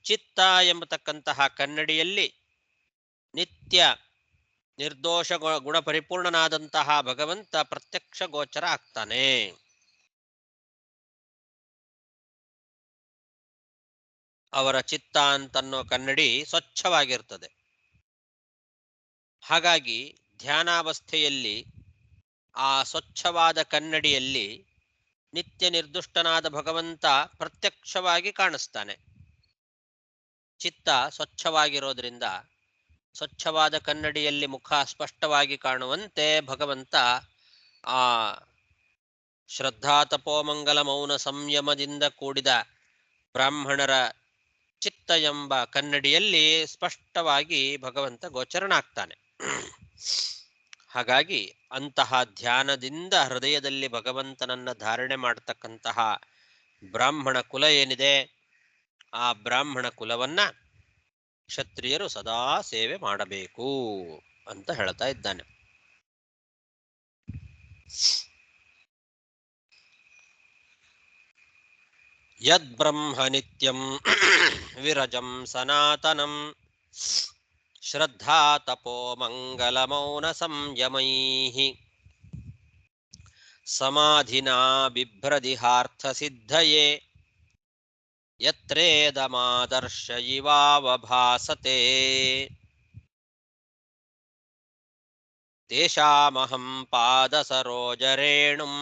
Speaker 1: ಚಿತ್ತ ಎಂಬತಕ್ಕಂತಹ ಕನ್ನಡಿಯಲ್ಲಿ ನಿತ್ಯ ನಿರ್ದೋಷ ಗುಣ ಪರಿಪೂರ್ಣನಾದಂತಹ ಭಗವಂತ ಪ್ರತ್ಯಕ್ಷ ಗೋಚರ ಆಗ್ತಾನೆ. ಅವರ ಚಿತ್ತ ಅಂತನ್ನೋ ಕನ್ನಡಿ ಸ್ವಚ್ಛವಾಗಿರ್ತದೆ. ಹಾಗಾಗಿ ಧ್ಯಾನಾವಸ್ಥೆಯಲ್ಲಿ ಆ ಸ್ವಚ್ಛವಾದ ಕನ್ನಡಿಯಲ್ಲಿ ನಿತ್ಯ ನಿರ್ದುಷ್ಟನಾದ ಭಗವಂತ ಪ್ರತ್ಯಕ್ಷವಾಗಿ ಕಾಣಿಸ್ತಾನೆ. ಚಿತ್ತ ಸ್ವಚ್ಛವಾಗಿರೋದ್ರಿಂದ ಸ್ವಚ್ಛವಾದ ಕನ್ನಡಿಯಲ್ಲಿ ಮುಖ ಸ್ಪಷ್ಟವಾಗಿ ಕಾಣುವಂತೆ ಭಗವಂತ ಆ ಶ್ರದ್ಧಾ ತಪೋಮಂಗಲ ಮೌನ ಸಂಯಮದಿಂದ ಕೂಡಿದ ಬ್ರಾಹ್ಮಣರ ಚಿತ್ತ ಎಂಬ ಕನ್ನಡಿಯಲ್ಲಿ ಸ್ಪಷ್ಟವಾಗಿ ಭಗವಂತ ಗೋಚರನಾಗ್ತಾನೆ. ಹಾಗಾಗಿ ಅಂತಹ ಧ್ಯಾನದಿಂದ ಹೃದಯದಲ್ಲಿ ಭಗವಂತನನ್ನ ಧಾರಣೆ ಮಾಡತಕ್ಕಂತಹ ಬ್ರಾಹ್ಮಣ ಕುಲ ಏನಿದೆ, ಆ ಬ್ರಾಹ್ಮಣ ಕುಲವನ್ನ ಕ್ಷತ್ರಿಯರು ಸದಾ ಸೇವೆ ಮಾಡಬೇಕು ಅಂತ ಹೇಳ್ತಾ ಇದ್ದಾನೆ. ಯದ್ ಬ್ರಹ್ಮ ನಿತ್ಯಂ ವಿರಜಂ ಸನಾತನಂ ಶ್ರದ್ಧಾ ತಪೋ ಮಂಗಲ ಮೌನ ಸಂಯಮೈಃ ಸಮಾಧಿನಾ ಬಿಭ್ರದಿಹಾರ್ಥ ಸಿದ್ಧಯೇ ಯತ್ರೇದಮಾದರ್ಶ ಇವಾವಭಾಸತೆ ತೇಷಾಮಹಂ ಪಾದಸರೋಜರೇಣುಂ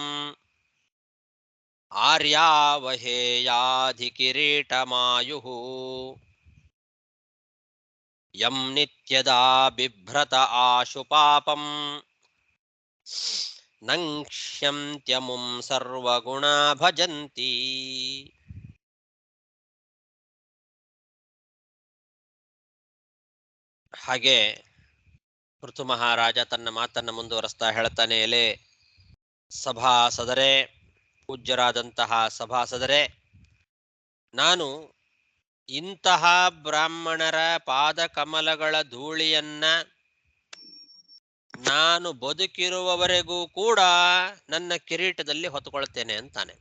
Speaker 1: ಆರ್ಯಾವಹೇಯಾಧಿಕಿರೀಟಮಾಯುಃ ಯಂ ನಿತ್ಯದಾ ಬಿಭ್ರತ ಆಶು ಪಾಪಂ ನಂಕ್ಷ್ಯಂತ್ಯಮುಂ ಸರ್ವಗುಣಾ ಭಜಂತಿ. ಹಾಗೆ ಋತು ಮಹಾರಾಜ ತನ್ನ ಮಾತನ್ನ ಮುಂದುವರಿಸ್ತಾ ಹೇಳ್ತಾನೆ, ಎಲೆ ಸಭಾಸದರೇ, ಪೂಜ್ಯರಾದಂತಹ ಸಭಾಸದರೇ, ನಾನು ಇಂತಹ ಬ್ರಾಹ್ಮಣರ ಪಾದಕಮಲಗಳ ಧೂಳಿಯನ್ನ ನಾನು ಬದುಕಿರುವವರೆಗೂ ಕೂಡ ನನ್ನ ಕಿರೀಟದಲ್ಲಿ ಹೊತ್ತುಕೊಳ್ತೇನೆ ಅಂತಾನೆ.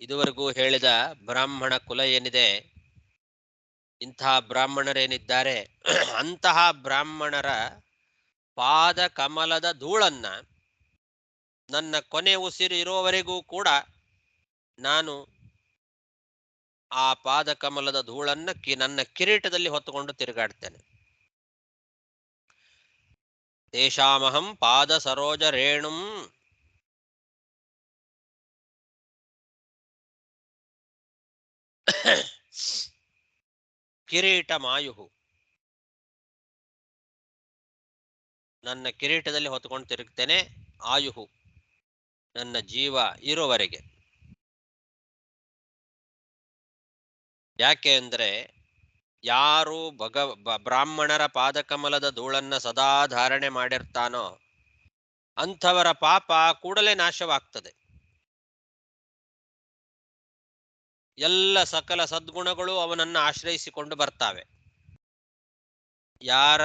Speaker 1: ಇದುವರೆಗೂ ಹೇಳಿದ ಬ್ರಾಹ್ಮಣ ಕುಲ ಏನಿದೆ, ಇಂತಹ ಬ್ರಾಹ್ಮಣರೇನಿದ್ದಾರೆ, ಅಂತಹ ಬ್ರಾಹ್ಮಣರ ಪಾದ ಕಮಲದ ಧೂಳನ್ನ ನನ್ನ ಕೊನೆ ಉಸಿರು ಇರುವವರೆಗೂ ಕೂಡ ನಾನು ಆ ಪಾದ ಕಮಲದ ಧೂಳನ್ನ ನನ್ನ ಕಿರೀಟದಲ್ಲಿ ಹೊತ್ತುಕೊಂಡು ತಿರುಗಾಡ್ತೇನೆ. ತೇಷಾಮಹಂ ಪಾದ ಸರೋಜ ರೇಣುಂ ಕಿರೀಟ ಮಾಯುಹು, ನನ್ನ ಕಿರೀಟದಲ್ಲಿ ಹೊತ್ತುಕೊಂಡು ತಿರುಗ್ತೇನೆ. ಆಯುಹು, ನನ್ನ ಜೀವ ಇರುವವರೆಗೆ. ಯಾಕೆ ಅಂದ್ರೆ ಯಾರು ಬ್ರಾಹ್ಮಣರ ಪಾದಕಮಲದ ಧೂಳನ್ನ ಸದಾ ಧಾರಣೆ ಮಾಡಿರ್ತಾನೋ ಅಂಥವರ ಪಾಪ ಕೂಡಲೇ ನಾಶವಾಗ್ತದೆ. ಎಲ್ಲ ಸಕಲ ಸದ್ಗುಣಗಳು ಅವನನ್ನ ಆಶ್ರಯಿಸಿಕೊಂಡು ಬರ್ತಾವೆ. ಯಾರ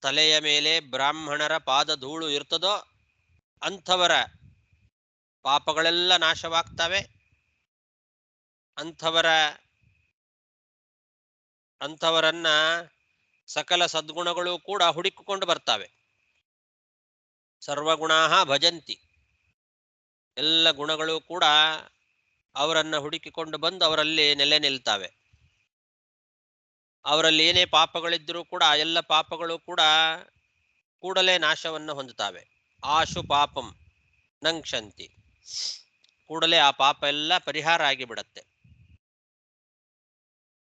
Speaker 1: ತಲೆಯ ಮೇಲೆ ಬ್ರಾಹ್ಮಣರ ಪಾದ ಧೂಳು ಇರ್ತದೋ ಅಂಥವರ ಪಾಪಗಳೆಲ್ಲ ನಾಶವಾಗ್ತವೆ. ಅಂಥವರನ್ನ ಸಕಲ ಸದ್ಗುಣಗಳು ಕೂಡ ಹುಡುಕಿಕೊಂಡು ಬರ್ತಾವೆ. ಸರ್ವಗುಣಾಹ ಭಜಂತಿ, ಎಲ್ಲ ಗುಣಗಳು ಕೂಡ ಅವರನ್ನ ಹುಡುಕಿಕೊಂಡು ಬಂದು ಅವರಲ್ಲಿ ನೆಲೆ ನಿಲ್ತಾವೆ. ಅವರಲ್ಲಿ ಏನೇ ಪಾಪಗಳಿದ್ರೂ ಕೂಡ ಆ ಎಲ್ಲ ಪಾಪಗಳು ಕೂಡ ಕೂಡಲೇ ನಾಶವನ್ನು ಹೊಂದುತ್ತವೆ. ಆಶು ಪಾಪಂ ನಂಕ್ಷಂತಿ, ಕೂಡಲೇ ಆ ಪಾಪ ಎಲ್ಲ ಪರಿಹಾರ ಆಗಿಬಿಡತ್ತೆ.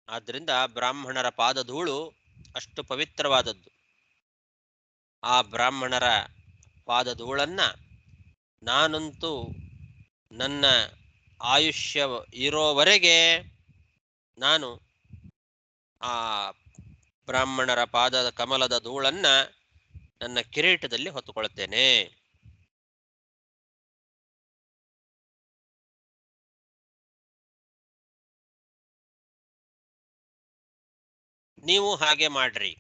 Speaker 1: ಆದ್ರಿಂದ ಬ್ರಾಹ್ಮಣರ ಪಾದಧೂಳು ಅಷ್ಟು ಪವಿತ್ರವಾದದ್ದು. ಆ ಬ್ರಾಹ್ಮಣರ ಪಾದಧೂಳನ್ನ ನಾನಂತೂ ನನ್ನ ಆಯುಷ್ಯ ಇರೋವರೆಗೆ ನಾನು ಆ ಬ್ರಾಹ್ಮಣರ ಪಾದದ ಕಮಲದ ಧೂಳನ್ನ ನನ್ನ ಕಿರೀಟದಲ್ಲಿ ಹೊತ್ತುಕೊಳ್ತೇನೆ. ನೀವು ಹಾಗೆ ಮಾಡ್ರಿ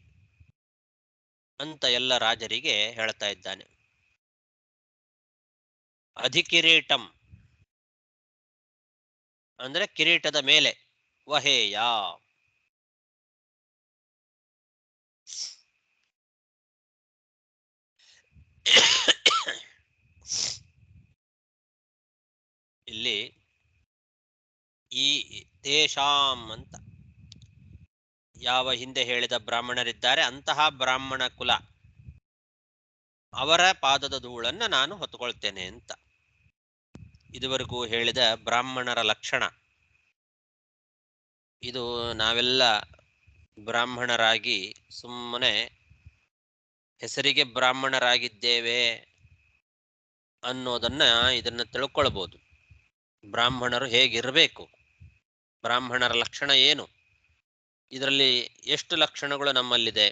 Speaker 1: ಅಂತ ಎಲ್ಲ ರಾಜರಿಗೆ ಹೇಳ್ತಾ ಇದ್ದಾನೆ. ಅಧಿಕಿರೀಟಂ ಅಂದ್ರೆ ಕಿರೀಟದ ಮೇಲೆ, ವಹೇಯ ಇಲ್ಲಿ ಈ ತೇಷಾಂ ಅಂತ ಯಾವ ಹಿಂದೆ ಹೇಳಿದ ಬ್ರಾಹ್ಮಣರಿದ್ದಾರೆ ಅಂತಹ ಬ್ರಾಹ್ಮಣ ಕುಲ, ಅವರ ಪಾದದ ಧೂಳನ್ನ ನಾನು ಹೊತ್ತುಕೊಳ್ತೇನೆ ಅಂತ. ಇದುವರೆಗೂ ಹೇಳಿದ ಬ್ರಾಹ್ಮಣರ ಲಕ್ಷಣ ಇದು. ನಾವೆಲ್ಲ ಬ್ರಾಹ್ಮಣರಾಗಿ ಸುಮ್ಮನೆ ಹೆಸರಿಗೆ ಬ್ರಾಹ್ಮಣರಾಗಿದ್ದೇವೆ ಅನ್ನೋದನ್ನ ಇದನ್ನ ತಿಳ್ಕೊಳ್ಬಹುದು. ಬ್ರಾಹ್ಮಣರು ಹೇಗಿರಬೇಕು, ಬ್ರಾಹ್ಮಣರ ಲಕ್ಷಣ ಏನು, ಇದರಲ್ಲಿ ಎಷ್ಟು ಲಕ್ಷಣಗಳು ನಮ್ಮಲ್ಲಿದೆ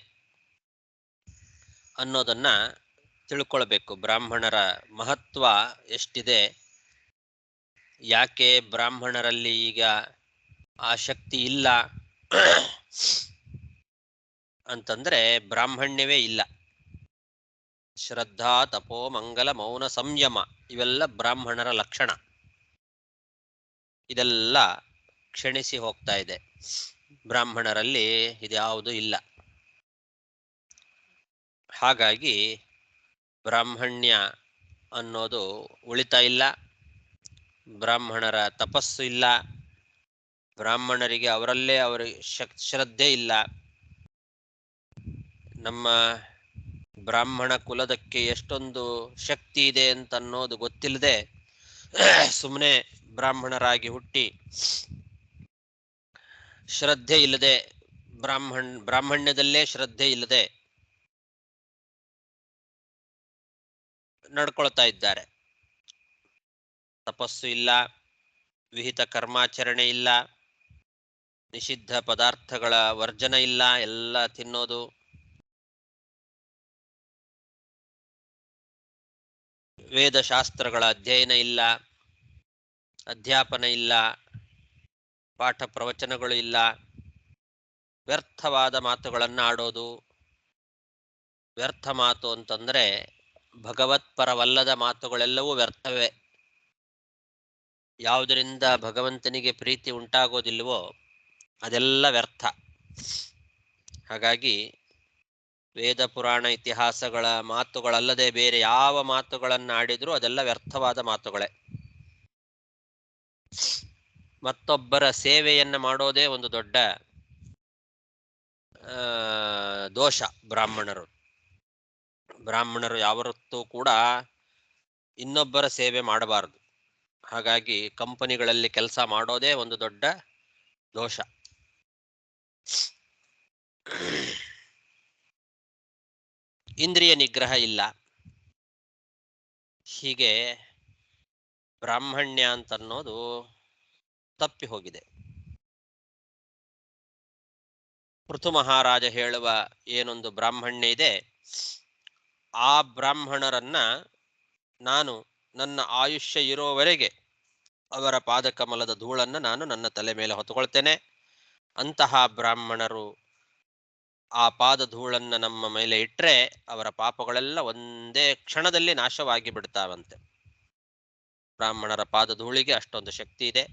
Speaker 1: ಅನ್ನೋದನ್ನ ತಿಳ್ಕೊಳ್ಬೇಕು. ಬ್ರಾಹ್ಮಣರ ಮಹತ್ವ ಎಷ್ಟಿದೆ, ಯಾಕೆ ಬ್ರಾಹ್ಮಣರಲ್ಲಿ ಈಗ ಆ ಶಕ್ತಿ ಇಲ್ಲ ಅಂತಂದ್ರೆ ಬ್ರಾಹ್ಮಣ್ಯವೇ ಇಲ್ಲ. ಶ್ರದ್ಧಾ, ತಪೋ, ಮಂಗಲ, ಮೌನ, ಸಂಯಮ ಇವೆಲ್ಲ ಬ್ರಾಹ್ಮಣರ ಲಕ್ಷಣ. ಇದೆಲ್ಲ ಕ್ಷಣಿಸಿ ಹೋಗ್ತಾ ಇದೆ. ಬ್ರಾಹ್ಮಣರಲ್ಲಿ ಇದ್ಯಾವುದು ಇಲ್ಲ. ಹಾಗಾಗಿ ಬ್ರಾಹ್ಮಣ್ಯ ಅನ್ನೋದು ಉಳಿತಾ ಇಲ್ಲ. ಬ್ರಾಹ್ಮಣರ ತಪಸ್ಸು ಇಲ್ಲ. ಬ್ರಾಹ್ಮಣರಿಗೆ ಅವರಲ್ಲೇ ಶ್ರದ್ಧೆ ಇಲ್ಲ. ನಮ್ಮ ಬ್ರಾಹ್ಮಣ ಕುಲದಕ್ಕೆ ಎಷ್ಟೊಂದು ಶಕ್ತಿ ಇದೆ ಅಂತ ಅನ್ನೋದು ಗೊತ್ತಿಲ್ಲದೆ ಸುಮ್ಮನೆ ಬ್ರಾಹ್ಮಣರಾಗಿ ಹುಟ್ಟಿ ಶ್ರದ್ಧೆ ಇಲ್ಲದೆ, ಬ್ರಾಹ್ಮಣ್ಯದಲ್ಲೇ ಶ್ರದ್ಧೆ ಇಲ್ಲದೆ ನಡ್ಕೊಳ್ತಾ ಇದ್ದಾರೆ. ತಪಸ್ಸು ಇಲ್ಲ, ವಿಹಿತ ಕರ್ಮಾಚರಣೆ ಇಲ್ಲ, ನಿಷಿದ್ಧ ಪದಾರ್ಥಗಳ ವರ್ಜನ ಇಲ್ಲ, ಎಲ್ಲ ತಿನ್ನೋದು. ವೇದಶಾಸ್ತ್ರಗಳ ಅಧ್ಯಯನ ಇಲ್ಲ, ಅಧ್ಯಾಪನ ಇಲ್ಲ, ಪಾಠ ಪ್ರವಚನಗಳು ಇಲ್ಲ, ವ್ಯರ್ಥವಾದ ಮಾತುಗಳನ್ನು ಆಡೋದು. ವ್ಯರ್ಥ ಮಾತು ಅಂತಂದ್ರೆ ಭಗವತ್ಪರವಲ್ಲದ ಮಾತುಗಳೆಲ್ಲವೂ ವ್ಯರ್ಥವೇ. ಯಾವುದರಿಂದ ಭಗವಂತನಿಗೆ ಪ್ರೀತಿ ಉಂಟಾಗೋದಿಲ್ವೋ ಅದೆಲ್ಲ ವ್ಯರ್ಥ. ಹಾಗಾಗಿ ವೇದ ಪುರಾಣ ಇತಿಹಾಸಗಳ ಮಾತುಗಳಲ್ಲದೆ ಬೇರೆ ಯಾವ ಮಾತುಗಳನ್ನು ಆಡಿದ್ರೂ ಅದೆಲ್ಲ ವ್ಯರ್ಥವಾದ ಮಾತುಗಳೇ. ಮತ್ತೊಬ್ಬರ ಸೇವೆಯನ್ನು ಮಾಡೋದೇ ಒಂದು ದೊಡ್ಡ ದೋಷ. ಬ್ರಾಹ್ಮಣರು ಯಾವತ್ತೂ ಕೂಡ ಇನ್ನೊಬ್ಬರ ಸೇವೆ ಮಾಡಬಾರದು. ಹಾಗಾಗಿ ಕಂಪನಿಗಳಲ್ಲಿ ಕೆಲಸ ಮಾಡೋದೇ ಒಂದು ದೊಡ್ಡ ದೋಷ. ಇಂದ್ರಿಯ ನಿಗ್ರಹ ಇಲ್ಲ. ಹೀಗೆ ಬ್ರಾಹ್ಮಣ್ಯ ಅಂತನ್ನೋದು ತಪ್ಪಿ ಹೋಗಿದೆ. ಪೃಥು ಮಹಾರಾಜ ಹೇಳುವ ಏನೊಂದು ಬ್ರಾಹ್ಮಣ್ಯ ಇದೆ, ಆ ಬ್ರಾಹ್ಮಣರನ್ನ ನಾನು ನನ್ನ ಆಯುಷ್ಯ ಇರೋವರೆಗೆ ಅವರ ಪಾದಕಮಲದ ಧೂಳನ್ನು ನಾನು ನನ್ನ ತಲೆ ಮೇಲೆ ಹೊತ್ತುಕೊಳ್ತೇನೆ. ಅಂತಹ ಬ್ರಾಹ್ಮಣರು ಆ ಪಾದ ಧೂಳನ್ನು ನಮ್ಮ ಮೇಲೆ ಇಟ್ಟರೆ ಅವರ ಪಾಪಗಳೆಲ್ಲ ಒಂದೇ ಕ್ಷಣದಲ್ಲಿ ನಾಶವಾಗಿ ಬಿಡ್ತಾವಂತೆ. ಬ್ರಾಹ್ಮಣರ ಪಾದ ಧೂಳಿಗೆ ಅಷ್ಟೊಂದು ಶಕ್ತಿ ಇದೆ.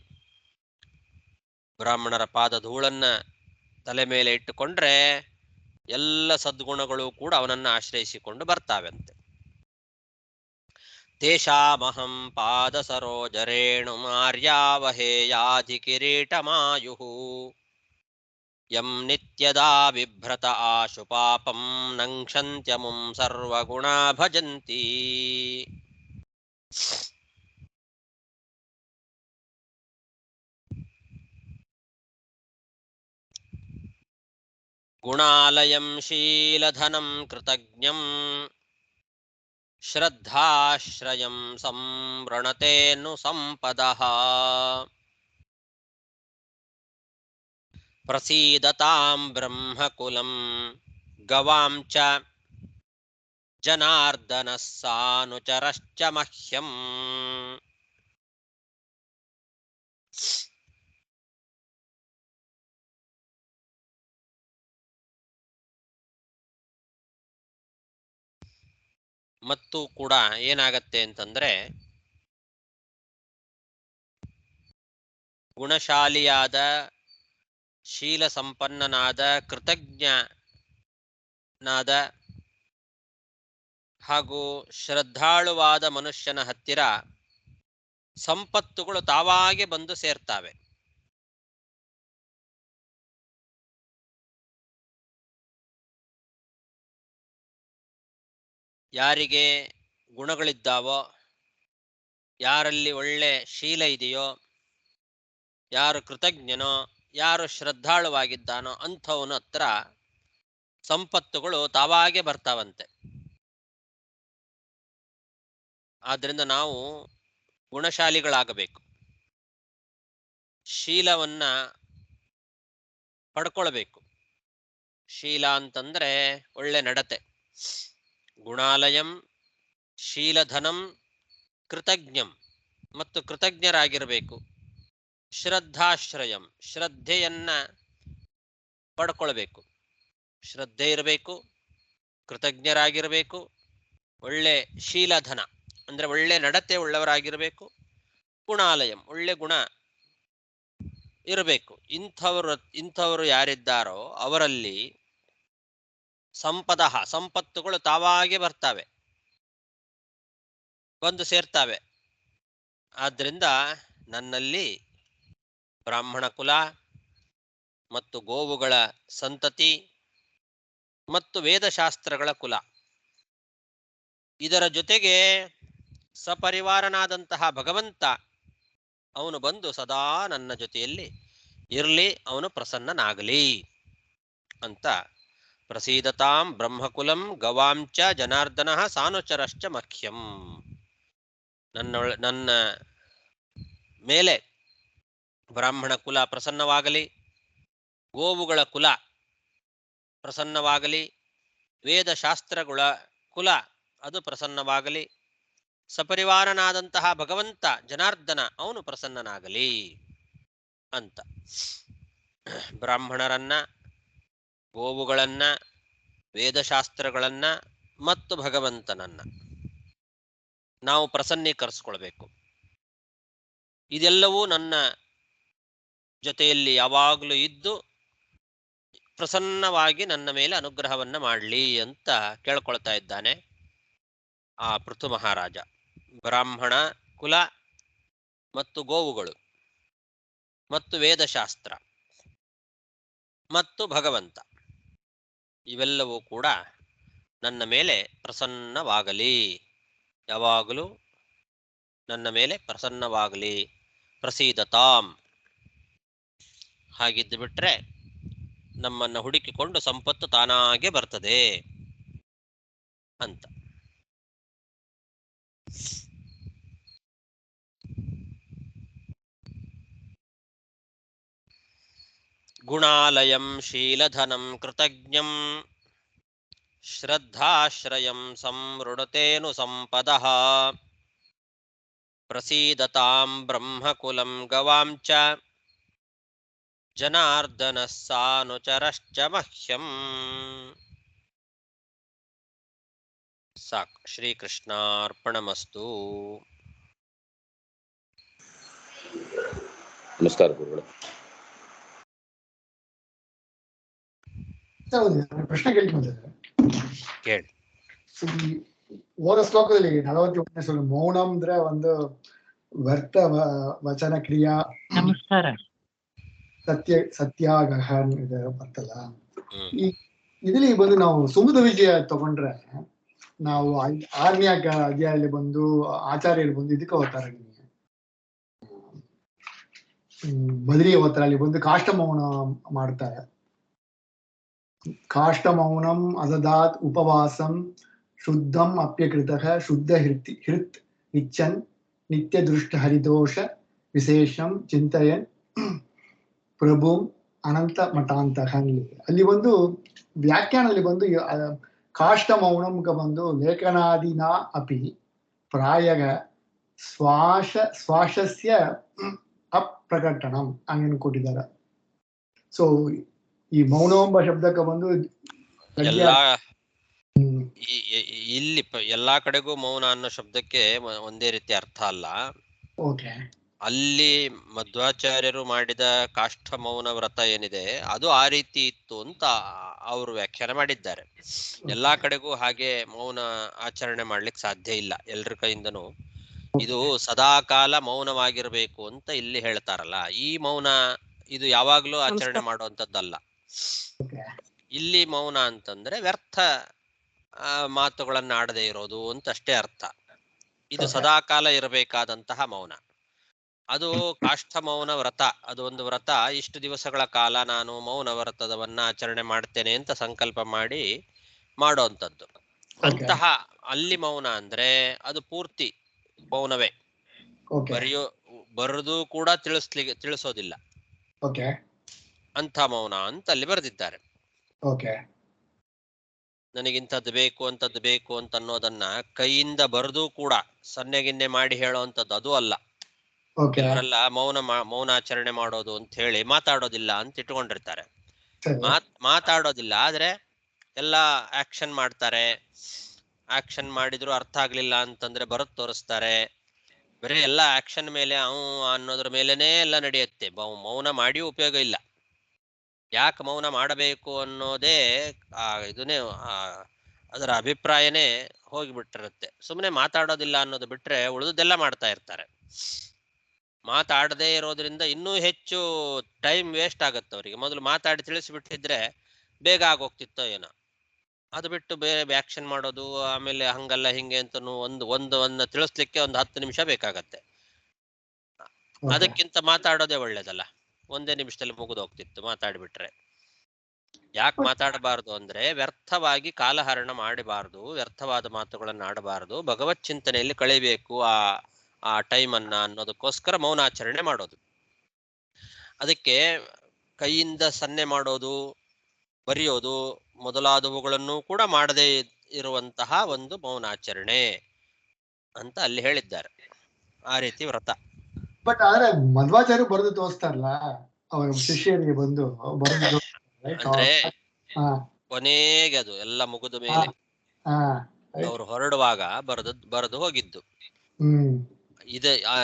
Speaker 1: ಬ್ರಾಹ್ಮಣರ ಪಾದ ಧೂಳನ್ನ ತಲೆ ಮೇಲೆ ಇಟ್ಟುಕೊಂಡ್ರೆ ಎಲ್ಲ ಸದ್ಗುಣಗಳು ಕೂಡ ಅವನನ್ನು ಆಶ್ರಯಿಸಿಕೊಂಡು ಬರ್ತಾವಂತೆ. ತೇಷಾಮಹಂ ಪಾದ ಸರೋಜರೇಣು ಮಾರ್ಯಾವಹೇಯಾಧಿ ಕಿರೀಟಮಾಯುಃ ಯಂ ನಿತ್ಯದಾ ಬಿಭ್ರತ ಆಶು ಪಾಪಂ ನಂಕ್ಷಂತ್ಯಮುಂ ಸರ್ವಗುಣಾ ಭಜಂತಿ. ಗುಣಾಲಯಂ ಶೀಲಧನಂ ಕೃತಜ್ಞಂ ಶ್ರದ್ಧಾಶ್ರಯಂ ಸಂವೃಣತೇನು ಸಂಪದಃ ಪ್ರಸೀದತಾಂ ಬ್ರಹ್ಮಕುಲಂ ಗವಾಂ ಚ ಜನಾರ್ದನಃ ಸಾನುಚರಶ್ಚ ಮಹ್ಯಂ. ಮತ್ತು ಕೂಡ ಏನಾಗತ್ತೆ ಅಂತಂದ್ರೆ, ಗುಣಶಾಲಿಯಾದ, ಶೀಲ ಸಂಪನ್ನನಾದ, ಕೃತಜ್ಞನಾದ ಹಾಗೂ ಶ್ರದ್ಧಾಳುವಾದ ಮನುಷ್ಯನ ಹತ್ತಿರ ಸಂಪತ್ತುಗಳು ತಾವಾಗೆ ಬಂದು ಸೇರ್ತಾವೆ. ಯಾರಿಗೆ ಗುಣಗಳಿದ್ದಾವೋ, ಯಾರಲ್ಲಿ ಒಳ್ಳೆ ಶೀಲ ಇದೆಯೋ, ಯಾರು ಕೃತಜ್ಞನೋ, ಯಾರು ಶ್ರದ್ಧಾಳುವಾಗಿದ್ದಾನೋ ಅಂಥವನ ಹತ್ರ ಸಂಪತ್ತುಗಳು ತಾವಾಗೆ ಬರ್ತಾವಂತೆ. ಆದ್ರಿಂದ ನಾವು ಗುಣಶಾಲಿಗಳಾಗಬೇಕು, ಶೀಲವನ್ನ ಪಡ್ಕೊಳ್ಬೇಕು. ಶೀಲ ಅಂತಂದ್ರೆ ಒಳ್ಳೆ ನಡತೆ. ಗುಣಾಲಯಂ ಶೀಲಧನಂ ಕೃತಜ್ಞಂ, ಮತ್ತು ಕೃತಜ್ಞರಾಗಿರಬೇಕು. ಶ್ರದ್ಧಾಶ್ರಯಂ, ಶ್ರದ್ಧೆಯನ್ನ ಪಡ್ಕೊಳ್ಬೇಕು. ಶ್ರದ್ಧೆ ಇರಬೇಕು, ಕೃತಜ್ಞರಾಗಿರಬೇಕು, ಒಳ್ಳೆ ಶೀಲಧನ ಅಂದ್ರೆ ಒಳ್ಳೆ ನಡತೆ ಉಳ್ಳವರಾಗಿರಬೇಕು. ಗುಣಾಲಯಂ, ಒಳ್ಳೆ ಗುಣ ಇರಬೇಕು. ಇಂಥವರು ಯಾರಿದ್ದಾರೋ ಅವರಲ್ಲಿ ಸಂಪದ, ಸಂಪತ್ತುಗಳು ತಾವಾಗೆ ಬರ್ತಾವೆ, ಬಂದು ಸೇರ್ತಾವೆ. ಆದ್ರಿಂದ ನನ್ನಲ್ಲಿ ಬ್ರಾಹ್ಮಣ ಕುಲ ಮತ್ತು ಗೋವುಗಳ ಸಂತತಿ ಮತ್ತು ವೇದಶಾಸ್ತ್ರಗಳ ಕುಲ, ಇದರ ಜೊತೆಗೆ ಸಪರಿವಾರನಾದಂತಹ ಭಗವಂತ ಅವನು ಬಂದು ಸದಾ ನನ್ನ ಜೊತೆಯಲ್ಲಿ ಇರಲಿ, ಅವನು ಪ್ರಸನ್ನನಾಗಲಿ ಅಂತ ಪ್ರಸೀದತಾಂ ಬ್ರಹ್ಮಕುಲಂ ಗವಾಂಚ ಜನಾರ್ದನ ಸಾನುಚರಶ್ಚ ಮಖ್ಯಂ. ನನ್ನ ಮೇಲೆ ಬ್ರಾಹ್ಮಣ ಕುಲ ಪ್ರಸನ್ನವಾಗಲಿ, ಗೋವುಗಳ ಕುಲ ಪ್ರಸನ್ನವಾಗಲಿ, ವೇದಶಾಸ್ತ್ರಗಳ ಕುಲ ಅದು ಪ್ರಸನ್ನವಾಗಲಿ, ಸಪರಿವಾರನಾದಂತಹ ಭಗವಂತ ಜನಾರ್ದನ ಅವನು ಪ್ರಸನ್ನನಾಗಲಿ ಅಂತ. ಬ್ರಾಹ್ಮಣರನ್ನ, ಗೋವುಗಳನ್ನ, ವೇದಶಾಸ್ತ್ರಗಳನ್ನ ಮತ್ತು ಭಗವಂತನನ್ನ ನಾವು ಪ್ರಸನ್ನೀಕರಿಸ್ಕೊಳ್ಬೇಕು. ಇದೆಲ್ಲವೂ ನನ್ನ ಜೊತೆಯಲ್ಲಿ ಯಾವಾಗಲೂ ಇದ್ದು ಪ್ರಸನ್ನವಾಗಿ ನನ್ನ ಮೇಲೆ ಅನುಗ್ರಹವನ್ನ ಮಾಡಲಿ ಅಂತ ಕೇಳ್ಕೊಳ್ತಾ ಇದ್ದಾನೆ ಆ ಪೃಥು ಮಹಾರಾಜ. ಬ್ರಾಹ್ಮಣ ಕುಲ ಮತ್ತು ಗೋವುಗಳು ಮತ್ತು ವೇದಶಾಸ್ತ್ರ ಮತ್ತು ಭಗವಂತ ಇವೆಲ್ಲವೂ ಕೂಡ ನನ್ನ ಮೇಲೆ ಪ್ರಸನ್ನವಾಗಲಿ, ಯಾವಾಗಲೂ ನನ್ನ ಮೇಲೆ ಪ್ರಸನ್ನವಾಗಲಿ. ಪ್ರಸೀದತಾಂ, ಹಾಗಿದ್ದು ಬಿಟ್ರೆ ನಮ್ಮನ್ನು ಹುಡುಕಿಕೊಂಡು ಸಂಪತ್ತು ತಾನಾಗೆ ಬರ್ತದೆ ಅಂತ. ಗುಣಾಲಯಂ ಶೀಲಧನಂ ಕೃತಜ್ಞಂ ಶ್ರದ್ಧಾಶ್ರಯಂ ಸಂವೃಣತೇನು ಸಂಪದಃ ಪ್ರಸೀದತಾಂ ಬ್ರಹ್ಮಕುಲಂ ಗವಾಂಚ ಜನಾರ್ದನ ಸಾನುಚರಶ್ಚ ಮಹ್ಯಂ. ಸಾಕು. ಶ್ರೀಕೃಷ್ಣಾರ್ಪಣಮಸ್ತು.
Speaker 2: ನಮಸ್ಕಾರ ಗುರುಗಳು.
Speaker 3: ಪ್ರಶ್ನೆ ಕೇಳ್ಕೊಂಡ್ರೆ
Speaker 1: ಕೇಳಿ.
Speaker 3: ಓದ ಶ್ಲೋಕದಲ್ಲಿ 41ನೇ ಶ್ಲೋಕ ಮೌನಂ ಅಂದ್ರೆ ಒಂದು ವ್ಯರ್ಥ ವಚನ ಕ್ರಿಯಾ.
Speaker 4: ನಮಸ್ಕಾರ.
Speaker 3: ಸತ್ಯಾಗ್ರಹ ಬರ್ತಲ್ಲ. ಇದರಲ್ಲಿ ಬಂದು ನಾವು ಸುಮುದ ವಿಜಯ ತಗೊಂಡ್ರೆ ನಾವು 6ನೇ ಅಧ್ಯಾಯದಲ್ಲಿ ಬಂದು ಆಚಾರ್ಯರು ಬಂದು ಇದಕ್ಕೆ ಹೋಗ್ತಾರೆ, ಬದರಿ ಹೋಗ್ತಾರೆ. ಅಲ್ಲಿ ಬಂದು ಕಾಷ್ಟ ಮೌನ ಮಾಡ್ತಾರೆ. ಕಾಷ್ಟ ಮೌನಂ ಅದದಾತ್ ಉಪವಾಸಂ ಶುದ್ಧಂ ಅಪ್ಯಕೃತಃ ಶುದ್ಧ ಹೃತ್ ಇಚ್ಛನ್ ನಿತ್ಯ ದೃಷ್ಟ ಹರಿದೋಷ ವಿಶೇಷಂ ಚಿಂತಯನ್ ಪ್ರಭು ಅನಂತ ಮಠಾಂತಃ. ಅಲ್ಲಿ ಒಂದು ವ್ಯಾಖ್ಯಾನದಲ್ಲಿ ಬಂದು ಕಾಷ್ಟ ಮೌನಂಗ ಬಂದು ಲೇಖನಾದಿನ ಅಪಿ ಪ್ರಾಯಃ ಶ್ವಾಸಸ್ಯ ಅಪ್ರಕಟಣಂ ಹಂಗೇನು ಕೊಟ್ಟಿದ್ದಾರೆ. ಸೊ ಈ ಮೌನ ಎಂಬ ಶಬ್ದಕ್ಕೆ ಬಂದು
Speaker 1: ಇಲ್ಲಿ ಎಲ್ಲಾ ಕಡೆಗೂ ಮೌನ ಅನ್ನೋ ಶಬ್ದಕ್ಕೆ ಒಂದೇ ರೀತಿ ಅರ್ಥ ಅಲ್ಲ. ಅಲ್ಲಿ ಮಧ್ವಾಚಾರ್ಯರು ಮಾಡಿದ ಕಾಷ್ಠ ಮೌನ ವ್ರತ ಏನಿದೆ ಅದು ಆ ರೀತಿ ಇತ್ತು ಅಂತ ಅವರು ವ್ಯಾಖ್ಯಾನ ಮಾಡಿದ್ದಾರೆ. ಎಲ್ಲಾ ಕಡೆಗೂ ಹಾಗೆ ಮೌನ ಆಚರಣೆ ಮಾಡ್ಲಿಕ್ಕೆ ಸಾಧ್ಯ ಇಲ್ಲ ಎಲ್ರ ಕೈಯಿಂದನೂ. ಇದು ಸದಾಕಾಲ ಮೌನವಾಗಿರ್ಬೇಕು ಅಂತ ಇಲ್ಲಿ ಹೇಳ್ತಾರಲ್ಲ, ಈ ಮೌನ ಇದು ಯಾವಾಗ್ಲೂ ಆಚರಣೆ ಮಾಡುವಂತದ್ದಲ್ಲ. ಇಲ್ಲಿ ಮೌನ ಅಂತಂದ್ರೆ ವ್ಯರ್ಥ ಮಾತುಗಳನ್ನ ಆಡದೆ ಇರೋದು ಅಂತ ಅಷ್ಟೇ ಅರ್ಥ. ಇದು ಸದಾಕಾಲ ಇರಬೇಕಾದಂತಹ ಮೌನ. ಅದು ಕಾಷ್ಠ ಮೌನ ವ್ರತ, ಅದು ಒಂದು ವ್ರತ. ಇಷ್ಟು ದಿವಸಗಳ ಕಾಲ ನಾನು ಮೌನ ವ್ರತದವನ್ನ ಆಚರಣೆ ಮಾಡ್ತೇನೆ ಅಂತ ಸಂಕಲ್ಪ ಮಾಡಿ ಮಾಡೋಂಥದ್ದು. ಅಂತಹ ಅಲ್ಲಿ ಮೌನ ಅಂದ್ರೆ ಅದು ಪೂರ್ತಿ ಮೌನವೇ, ಬರೆದು ಕೂಡ ತಿಳಿಸೋದಿಲ್ಲ. ಅಂಥ ಮೌನ ಅಂತ ಅಲ್ಲಿ ಬರೆದಿದ್ದಾರೆ. ನನಗಿಂಥದ್ದು ಬೇಕು ಅಂತದ್ದು ಬೇಕು ಅಂತ ಅನ್ನೋದನ್ನ ಕೈಯಿಂದ ಬರೆದು ಕೂಡ ಸನ್ನೆಗಿನ್ನೆ ಮಾಡಿ ಹೇಳೋವಂಥದ್ದು ಅದು ಅಲ್ಲ. ಕೆಲವರೆಲ್ಲ ಮೌನಾಚರಣೆ ಮಾಡೋದು ಅಂತ ಹೇಳಿ ಮಾತಾಡೋದಿಲ್ಲ ಅಂತ ಇಟ್ಕೊಂಡಿರ್ತಾರೆ. ಮಾತಾಡೋದಿಲ್ಲ, ಆದ್ರೆ ಎಲ್ಲಾ ಆಕ್ಷನ್ ಮಾಡ್ತಾರೆ. ಆಕ್ಷನ್ ಮಾಡಿದ್ರು ಅರ್ಥ ಆಗ್ಲಿಲ್ಲ ಅಂತಂದ್ರೆ ಬರತ್ ತೋರಿಸ್ತಾರೆ. ಬರೀ ಎಲ್ಲಾ ಆಕ್ಷನ್ ಮೇಲೆ ಅನ್ನೋದ್ರ ಮೇಲೆನೆ ಎಲ್ಲ ನಡೆಯುತ್ತೆ. ಮೌನ ಮಾಡಿ ಉಪಯೋಗ ಇಲ್ಲ. ಯಾಕೆ ಮೌನ ಮಾಡಬೇಕು ಅನ್ನೋದೇ ಇದನ್ನೇ ಅದರ ಅಭಿಪ್ರಾಯನೇ ಹೋಗಿಬಿಟ್ಟಿರುತ್ತೆ. ಸುಮ್ಮನೆ ಮಾತಾಡೋದಿಲ್ಲ ಅನ್ನೋದು ಬಿಟ್ರೆ ಉಳಿದೆಲ್ಲ ಮಾಡ್ತಾ ಇರ್ತಾರೆ. ಮಾತಾಡದೇ ಇರೋದ್ರಿಂದ ಇನ್ನೂ ಹೆಚ್ಚು ಟೈಮ್ ವೇಸ್ಟ್ ಆಗತ್ತೆ ಅವರಿಗೆ. ಮೊದಲು ಮಾತಾಡಿ ತಿಳಿಸಿಬಿಟ್ಟಿದ್ರೆ ಬೇಗ ಆಗೋಗ್ತಿತ್ತೋ ಏನೋ. ಅದು ಬಿಟ್ಟು ಬೇರೆ ಆಕ್ಷನ್ ಮಾಡೋದು, ಆಮೇಲೆ ಹಂಗಲ್ಲ ಹಿಂಗೆ ಅಂತ ಒಂದು ತಿಳಿಸ್ಲಿಕ್ಕೆ 10 ನಿಮಿಷ ಬೇಕಾಗತ್ತೆ. ಅದಕ್ಕಿಂತ ಮಾತಾಡೋದೇ ಒಳ್ಳೇದಲ್ಲ. 1 ನಿಮಿಷದಲ್ಲಿ ಮುಗಿದು ಹೋಗ್ತಿತ್ತು ಮಾತಾಡ್ಬಿಟ್ರೆ. ಯಾಕೆ ಮಾತಾಡಬಾರದು ಅಂದ್ರೆ ವ್ಯರ್ಥವಾಗಿ ಕಾಲಹರಣ ಮಾಡಬಾರದು, ವ್ಯರ್ಥವಾದ ಮಾತುಗಳನ್ನು ಆಡಬಾರದು, ಭಗವತ್ ಚಿಂತನೆಯಲ್ಲಿ ಕಳಿಬೇಕು ಆ ಟೈಮ್ ಅನ್ನ ಅನ್ನೋದಕ್ಕೋಸ್ಕರ ಮೌನಾಚರಣೆ ಮಾಡೋದು. ಅದಕ್ಕೆ ಕೈಯಿಂದ ಸನ್ನೆ ಮಾಡೋದು, ಬರೆಯೋದು ಮೊದಲಾದವುಗಳನ್ನು ಕೂಡ ಮಾಡದೇ ಇರುವಂತಹ ಒಂದು ಮೌನಾಚರಣೆ ಅಂತ ಅಲ್ಲಿ ಹೇಳಿದ್ದಾರೆ. ಆ ರೀತಿ ವ್ರತ.
Speaker 3: ಬಟ್ ಆದ್ರೆ ಮಧ್ವಾಚಾರ್ಯ ಬರೆದು ತೋರಿಸ್ತಾರಲ್ಲ ಅವ್ರ ಶಿಷ್ಯರಿಗೆ ಬಂದು ಬರೆದು
Speaker 1: ಅಂದ್ರೆ ಕೊನೆಗೆ ಅದು ಎಲ್ಲ ಮುಗಿದ ಮೇಲೆ ಅವ್ರು ಹೊರಡುವಾಗ ಬರೆದು ಹೋಗಿದ್ದು.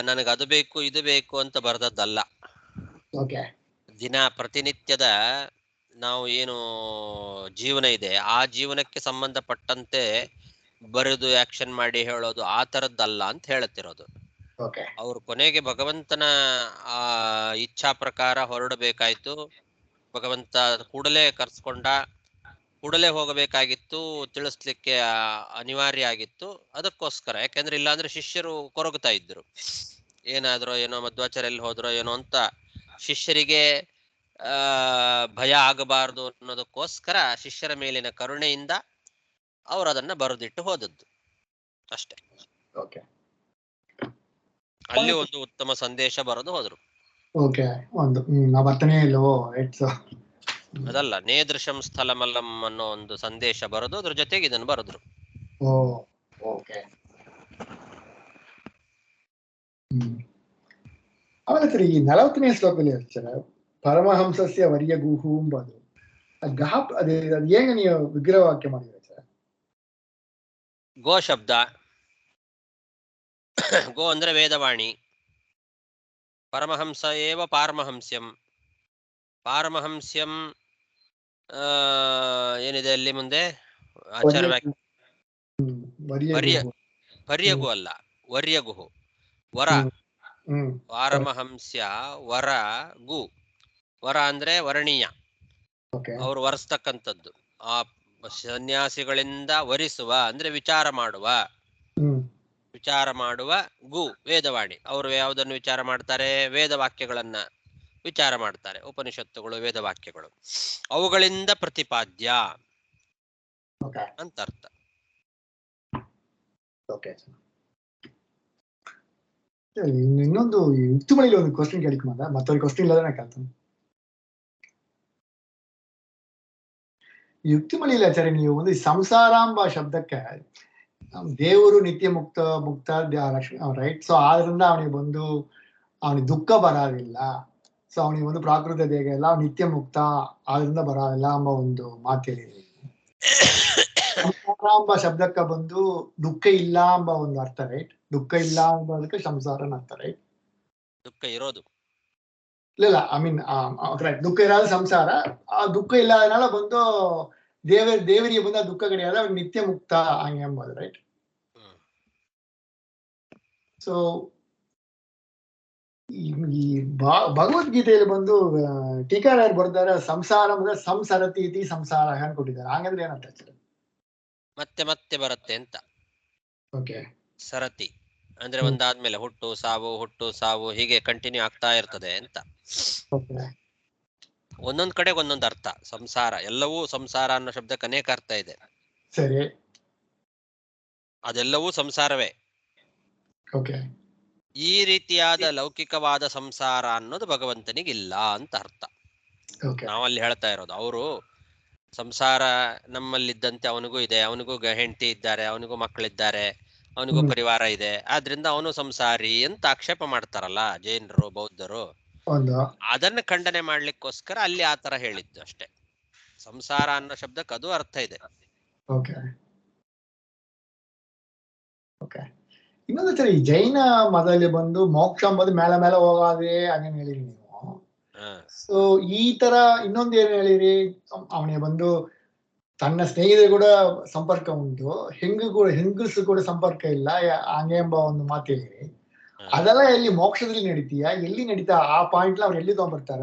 Speaker 1: ನನಗೆ ಅದು ಬೇಕು ಇದು ಬೇಕು ಅಂತ ಬರೆದದ್ದಲ್ಲ. ದಿನ ಪ್ರತಿನಿತ್ಯದ ನಾವು ಏನು ಜೀವನ ಇದೆ ಆ ಜೀವನಕ್ಕೆ ಸಂಬಂಧಪಟ್ಟಂತೆ ಬರೆದು ಆಕ್ಷನ್ ಮಾಡಿ ಹೇಳೋದು ಆ ತರದ್ದಲ್ಲ ಅಂತ ಹೇಳುತ್ತಿರೋದು. ಅವ್ರು ಕೊನೆಗೆ ಭಗವಂತನ ಆ ಇಚ್ಛಾ ಪ್ರಕಾರ ಹೊರಡಬೇಕಾಯ್ತು. ಭಗವಂತ ಕೂಡಲೇ ಕರ್ಸ್ಕೊಂಡ, ಕೂಡಲೇ ಹೋಗಬೇಕಾಗಿತ್ತು, ತಿಳಿಸ್ಲಿಕ್ಕೆ ಅನಿವಾರ್ಯ ಆಗಿತ್ತು. ಅದಕ್ಕೋಸ್ಕರ, ಯಾಕೆಂದ್ರೆ ಇಲ್ಲಾಂದ್ರೆ ಶಿಷ್ಯರು ಕೊರಗುತ್ತಾ ಇದ್ರು. ಏನಾದ್ರೋ ಏನೋ ಮಧ್ವಾಚಾರ್ಯ ಎಲ್ಲಿ ಹೋದ್ರೋ ಏನೋ ಅಂತ ಶಿಷ್ಯರಿಗೆ ಭಯ ಆಗಬಾರದು ಅನ್ನೋದಕ್ಕೋಸ್ಕರ ಶಿಷ್ಯರ ಮೇಲಿನ ಕರುಣೆಯಿಂದ ಅವರು ಅದನ್ನ ಬರೆದಿಟ್ಟು ಹೋದದ್ದು ಅಷ್ಟೇ. ಅಲ್ಲಿ ಒಂದು ಉತ್ತಮ ಸಂದೇಶ ಬರೆದು ಹೋದ್ರು. ಅದಲ್ಲ, ನೇದೃಶಂ ಸ್ಥಳಮಲ್ಲಂ ಅನ್ನೋ ಒಂದು ಸಂದೇಶ ಬರೆದು ಅದ್ರ ಜೊತೆಗೆ ಇದನ್ನು ಬರೆದ್ರು.
Speaker 3: ಆಮೇಲೆ ಈ 40ನೇ ಶ್ಲೋಕದಲ್ಲಿ ಹೇಳ್ತಾರೆ ಪರಮಹಂಸಸ್ಯ ವರ್ಯಗುಹು ಎಂಬುದು ಅದೇ ಹೇಗೆ ನೀವು ವಿಗ್ರಹ ವಾಕ್ಯ ಮಾಡಿದ್ರೆ ಸರ್?
Speaker 1: ಗೋ ಶಬ್ದ, ಗೋ ಅಂದ್ರೆ ವೇದವಾಣಿ, ಪರಮಹಂಸ ಏವ ಪಾರಮಹಂಸ್ಯಂ. ಪಾರಮಹಂಸ್ಯಂ ಏನಿದೆ ಅಲ್ಲಿ ಮುಂದೆ ಆಚಾರ್ಯ ಪರ್ಯಗು ಅಲ್ಲ, ವರ್ಯಗುಹು, ವರ. ಪಾರಮಹಂಸ್ಯ ವರ ಗು. ವರ ಅಂದ್ರೆ ವರ್ಣೀಯ, ಅವರು ವರಿಸ್ತಕ್ಕಂಥದ್ದು. ಆ ಸನ್ಯಾಸಿಗಳಿಂದ ವರಿಸುವ ಅಂದ್ರೆ ವಿಚಾರ ಮಾಡುವ ಗು ವೇದವಾಣಿ. ಅವರು ಯಾವುದನ್ನು ವಿಚಾರ ಮಾಡ್ತಾರೆ? ವೇದವಾಕ್ಯಗಳನ್ನ ವಿಚಾರ ಮಾಡ್ತಾರೆ. ಉಪನಿಷತ್ತುಗಳು, ವೇದವಾಕ್ಯಗಳು, ಅವುಗಳಿಂದ ಪ್ರತಿಪಾದ್ಯ ಅಂತ ಅರ್ಥ.
Speaker 3: ಇನ್ನೊಂದು ಯುಕ್ತಿಮಳಿಲಿ ಒಂದು ಕ್ವಶನ್ ಕೇಳಿಕೊಂಡ, ಮತ್ತೊಂದು ಕ್ವಶನ್ ಇಲ್ಲದ್ರೆ ಕೇಳ್ತಾನೆ. ಯುಕ್ತಿಮಳಿಲಿ ಆಚಾರ್ಯ ನೀವು ಒಂದು ಸಂಸಾರಾಂಬ ಶಬ್ದಕ್ಕೆ ದೇವರು ನಿತ್ಯ ಮುಕ್ತ ರೈಟ್. ಸೊ ಆದ್ರಿಂದ ಅವನಿಗೆ ದುಃಖ ಬರೋದಿಲ್ಲ. ಸೊ ಅವನಿಗೆ ಒಂದು ಪ್ರಾಕೃತ ದೇಹ ಇಲ್ಲ, ನಿತ್ಯ ಮುಕ್ತ ಆದ್ರಿಂದ ಬರೋದಿಲ್ಲ ಎಂಬ ಒಂದು ಮಾತೇಳಿ. ಸಂಸಾರಾಂಬ ಶಬ್ದಕ್ಕೆ ಬಂದು ದುಃಖ ಇಲ್ಲ ಎಂಬ ಒಂದು ಅರ್ಥ, ರೈಟ್? ದುಃಖ ಇಲ್ಲ ಎಂಬುದಕ್ಕೆ ಸಂಸಾರ ಅರ್ಥ, ರೈಟ್?
Speaker 1: ದುಃಖ ಇರೋದು
Speaker 3: ಇಲ್ಲ, ಐ ಮೀನ್ ದುಃಖ ಇರೋದು ಸಂಸಾರ. ಆ ದುಃಖ ಇಲ್ಲದನಾಲ ಬಂದು ದೇವರಿಗೆ ಬಂದ ದುಃಖ ಕಡಿಯಾದ ನಿತ್ಯ ಮುಕ್ತ ಹಂಗೆ ಎಂಬುದು, ರೈಟ್? ಸೊ ಈ ಭಗವದ್ಗೀತೆಯಲ್ಲಿ ಬಂದು ಟೀಕಾರಾಯರು ಬರ್ತಾರೆ ಸಂಸಾರ ಅಂದ್ರೆ ಸಂಸರತಿ ಇತಿ ಸಂಸಾರ ಕೊಟ್ಟಿದ್ದಾರೆ. ಹಂಗಂದ್ರೆ ಏನಂತ
Speaker 1: ಮತ್ತೆ ಮತ್ತೆ ಬರುತ್ತೆ ಅಂತ. ಸರತಿ ಅಂದ್ರೆ ಒಂದಾದ್ಮೇಲೆ ಹುಟ್ಟು ಸಾವು ಹೀಗೆ ಕಂಟಿನ್ಯೂ ಆಗ್ತಾ ಇರ್ತದೆ ಅಂತ. ಒಂದೊಂದ್ ಕಡೆಗೆ ಒಂದೊಂದು ಅರ್ಥ. ಸಂಸಾರ, ಎಲ್ಲವೂ ಸಂಸಾರ ಅನ್ನೋ ಶಬ್ದಕ್ಕೆ ಅನೇಕ ಅರ್ಥ ಇದೆ.
Speaker 3: ಸರಿ,
Speaker 1: ಅದೆಲ್ಲವೂ ಸಂಸಾರವೇ. ಈ ರೀತಿಯಾದ ಲೌಕಿಕವಾದ ಸಂಸಾರ ಅನ್ನೋದು ಭಗವಂತನಿಗಿಲ್ಲ ಅಂತ ಅರ್ಥ. ನಾವಲ್ಲಿ ಹೇಳ್ತಾ ಇರೋದು, ಅವರು ಸಂಸಾರ ನಮ್ಮಲ್ಲಿದ್ದಂತೆ ಅವನಿಗೂ ಇದೆ, ಅವನಿಗೂ ಹೆಂಡತಿ ಇದ್ದಾರೆ, ಅವನಿಗೂ ಮಕ್ಕಳಿದ್ದಾರೆ, ಅವನಿಗೂ ಪರಿವಾರ ಇದೆ, ಆದ್ರಿಂದ ಅವನು ಸಂಸಾರಿ ಅಂತ ಆಕ್ಷೇಪ ಮಾಡ್ತಾರಲ್ಲ ಜೈನರು, ಬೌದ್ಧರು. ಅದನ್ನ ಖಂಡನೆ ಮಾಡ್ಲಿಕ್ಕೋಸ್ಕರ ಅಲ್ಲಿ ಆತರ ಹೇಳಿದ್ದು ಅಷ್ಟೇ. ಸಂಸಾರ ಅನ್ನೋ ಶಬ್ದಕ್ಕೆ ಅದು ಅರ್ಥ ಇದೆ.
Speaker 3: ಇನ್ನೊಂದು ಸರಿ, ಈ ಜೈನ ಮತದಲ್ಲಿ ಬಂದು ಮೋಕ್ಷ ಎಂಬುದು ಮೇಲೆ ಮೇಲೆ ಹೋಗಾದೆ ಹಾಗೇನು ಹೇಳಿರಿ ನೀವು. ಸೊ ಈ ತರ ಇನ್ನೊಂದು ಏನ್ ಹೇಳಿರಿ, ಅವನಿಗೆ ಬಂದು ತನ್ನ ಸ್ನೇಹಿತರು ಕೂಡ ಸಂಪರ್ಕ ಉಂಟು, ಹೆಂಗಸು ಕೂಡ ಸಂಪರ್ಕ ಇಲ್ಲ ಹಂಗೆ ಎಂಬ ಒಂದು ಮಾತು ಹೇಳಿರಿ. ಅದೆಲ್ಲ ಎಲ್ಲಿ ಮೋಕ್ಷದಲ್ಲಿ ನಡೀತೀಯಾ, ಎಲ್ಲಿ ನಡೀತಾ? ಆ ಪಾಯಿಂಟ್ ಅವ್ರು ಎಲ್ಲಿ ತಗೊಂಡ್ಬರ್ತಾರ?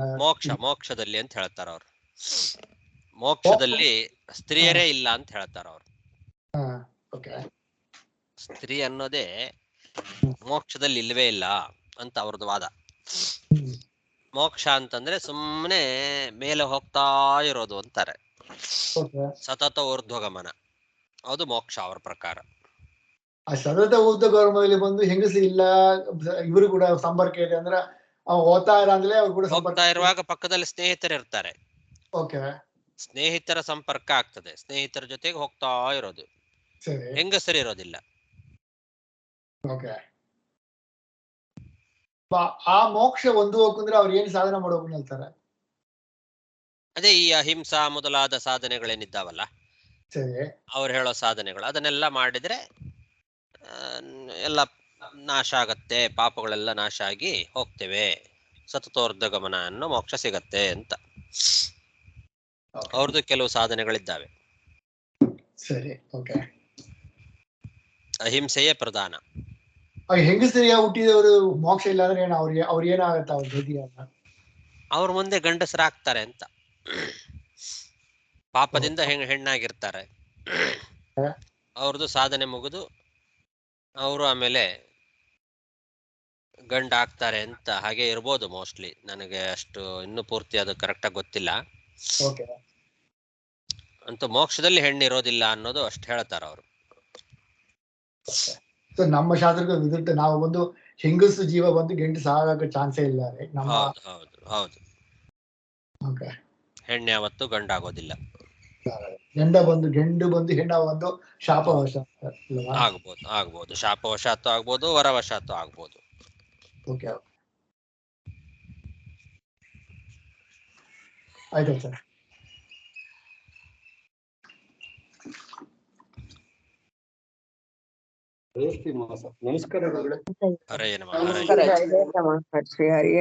Speaker 1: ಮೋಕ್ಷದಲ್ಲಿ ಅಂತ ಹೇಳ್ತಾರ ಅವ್ರು. ಮೋಕ್ಷದಲ್ಲಿ ಸ್ತ್ರೀಯರೇ ಇಲ್ಲ ಅಂತ ಹೇಳ್ತಾರ ಅವ್ರು. ಸ್ತ್ರೀ ಅನ್ನೋದೇ ಮೋಕ್ಷದಲ್ಲಿ ಇಲ್ವೇ ಇಲ್ಲ ಅಂತ ಅವ್ರದ್ದು ವಾದ. ಮೋಕ್ಷ ಅಂತಂದ್ರೆ ಸುಮ್ಮನೆ ಮೇಲೆ ಹೋಗ್ತಾ ಇರೋದು ಅಂತಾರೆ.
Speaker 3: ಓಕೆ.
Speaker 1: ಸತತ ಊರ್ಧ್ವಗಮನ, ಅದು ಮೋಕ್ಷ ಅವ್ರ ಪ್ರಕಾರ.
Speaker 3: ಆ ಸತತ ಊರ್ಧ್ವಗಮನದಲ್ಲಿ ಬಂದು ಹೆಂಗಸು ಇಲ್ಲ, ಇವರು ಕೂಡ ಸಂಪರ್ಕ ಇದೆ ಅಂದ್ರೆ ಓದ್ತಾ ಇಲ್ಲ ಅಂದ್ರೆ ಅವ್ರು ಕೂಡ ಸಂಪರ್ಕ
Speaker 1: ಹೋಗ್ತಾ ಇರುವಾಗ ಪಕ್ಕದಲ್ಲಿ ಸ್ನೇಹಿತರು ಇರ್ತಾರೆ.
Speaker 3: ಓಕೆ.
Speaker 1: ಸ್ನೇಹಿತರ ಸಂಪರ್ಕ ಆಗ್ತದೆ, ಸ್ನೇಹಿತರ ಜೊತೆಗೆ ಹೋಗ್ತಾ ಇರೋದು,
Speaker 3: ಸರಿ.
Speaker 1: ಹೆಂಗಸರು ಇರೋದಿಲ್ಲ.
Speaker 3: ಓಕೆ. ಆ ಮೋಕ್ಷ ಒಂದು ಹೋಗ್ತಂದ್ರೆ ಅವ್ರು ಏನ್ ಸಾಧನೆ ಮಾಡ್ಬೇಕು ಹೇಳ್ತಾರೆ?
Speaker 1: ಅದೇ ಈ ಅಹಿಂಸಾ ಮೊದಲಾದ ಸಾಧನೆಗಳೇನಿದ್ದಾವಲ್ಲ,
Speaker 3: ಸರಿ.
Speaker 1: ಅವ್ರು ಹೇಳೋ ಸಾಧನೆಗಳು, ಅದನ್ನೆಲ್ಲ ಮಾಡಿದ್ರೆ ಎಲ್ಲ ನಾಶ ಆಗತ್ತೆ, ಪಾಪಗಳೆಲ್ಲ ನಾಶ ಆಗಿ ಹೋಗ್ತೇವೆ, ಸತತೋರ್ಧ್ವಗಮನ ಅನ್ನೋ ಮೋಕ್ಷ ಸಿಗತ್ತೆ ಅಂತ ಅವ್ರದ್ದು ಕೆಲವು ಸಾಧನೆಗಳಿದ್ದಾವೆ.
Speaker 3: ಸರಿ. ಓಕೆ.
Speaker 1: ಅಹಿಂಸೆಯೇ ಪ್ರಧಾನ.
Speaker 3: ಹೆಂಗಸರಿಯ ಹುಟ್ಟಿದವರು ಮೋಕ್ಷ ಇಲ್ಲ ಅಂದ್ರೆ ಏನು ಅವ್ರು ಏನಾಗತ್ತ ಅವ್ರ ಗತಿ ಅಂತ?
Speaker 1: ಅವ್ರ ಮುಂದೆ ಗಂಡಸರಾಗ್ತಾರೆ ಅಂತ. ಪಾಪದಿಂದ ಹೆಣ್ಣಾಗಿರ್ತಾರೆ, ಅವ್ರದ್ದು ಸಾಧನೆ ಮುಗಿದು ಅವರು ಆಮೇಲೆ ಗಂಡ ಆಗ್ತಾರೆ ಅಂತ. ಹಾಗೆ ಇರ್ಬೋದು ಮೋಸ್ಟ್ಲಿ, ನನಗೆ ಅಷ್ಟು ಇನ್ನೂ ಪೂರ್ತಿ ಅದು ಕರೆಕ್ಟಾಗಿ ಗೊತ್ತಿಲ್ಲ. ಅಂತ ಮೋಕ್ಷದಲ್ಲಿ ಹೆಣ್ಣು ಇರೋದಿಲ್ಲ ಅನ್ನೋದು ಅಷ್ಟು ಹೇಳ್ತಾರ ಅವರು.
Speaker 3: ನಮ್ಮ ಶಾಸ್ತ್ರಕ್ಕೆ ವಿರುದ್ಧ ನಾವು ಬಂದು ಹೆಂಗಸು ಜೀವ ಬಂದು ಗಂಡಸು ಆಗಕ್ಕೆ ಚಾನ್ಸೇ ಇಲ್ಲ.
Speaker 1: ಹೌದು ಹೌದು ಹೌದು.
Speaker 3: ಓಕೆ.
Speaker 1: ಹೆಣ್ಣು ಯಾವತ್ತು ಗಂಡಾಗೋದಿಲ್ಲ.
Speaker 3: ಗಂಡು ಬಂದು ಹೆಣ್ಣ ಒಂದು ಶಾಪವಶ
Speaker 1: ಆಗ್ಬೋದು, ಶಾಪವಶಾತ್ತು ಆಗ್ಬೋದು, ವರವಶಾತ್ತು ಆಗ್ಬೋದು.
Speaker 3: ಓಕೆ. ಆಯ್ತು ಸರ್. ನಮಸ್ಕಾರ.
Speaker 1: ಹರೇ ನಮಃ.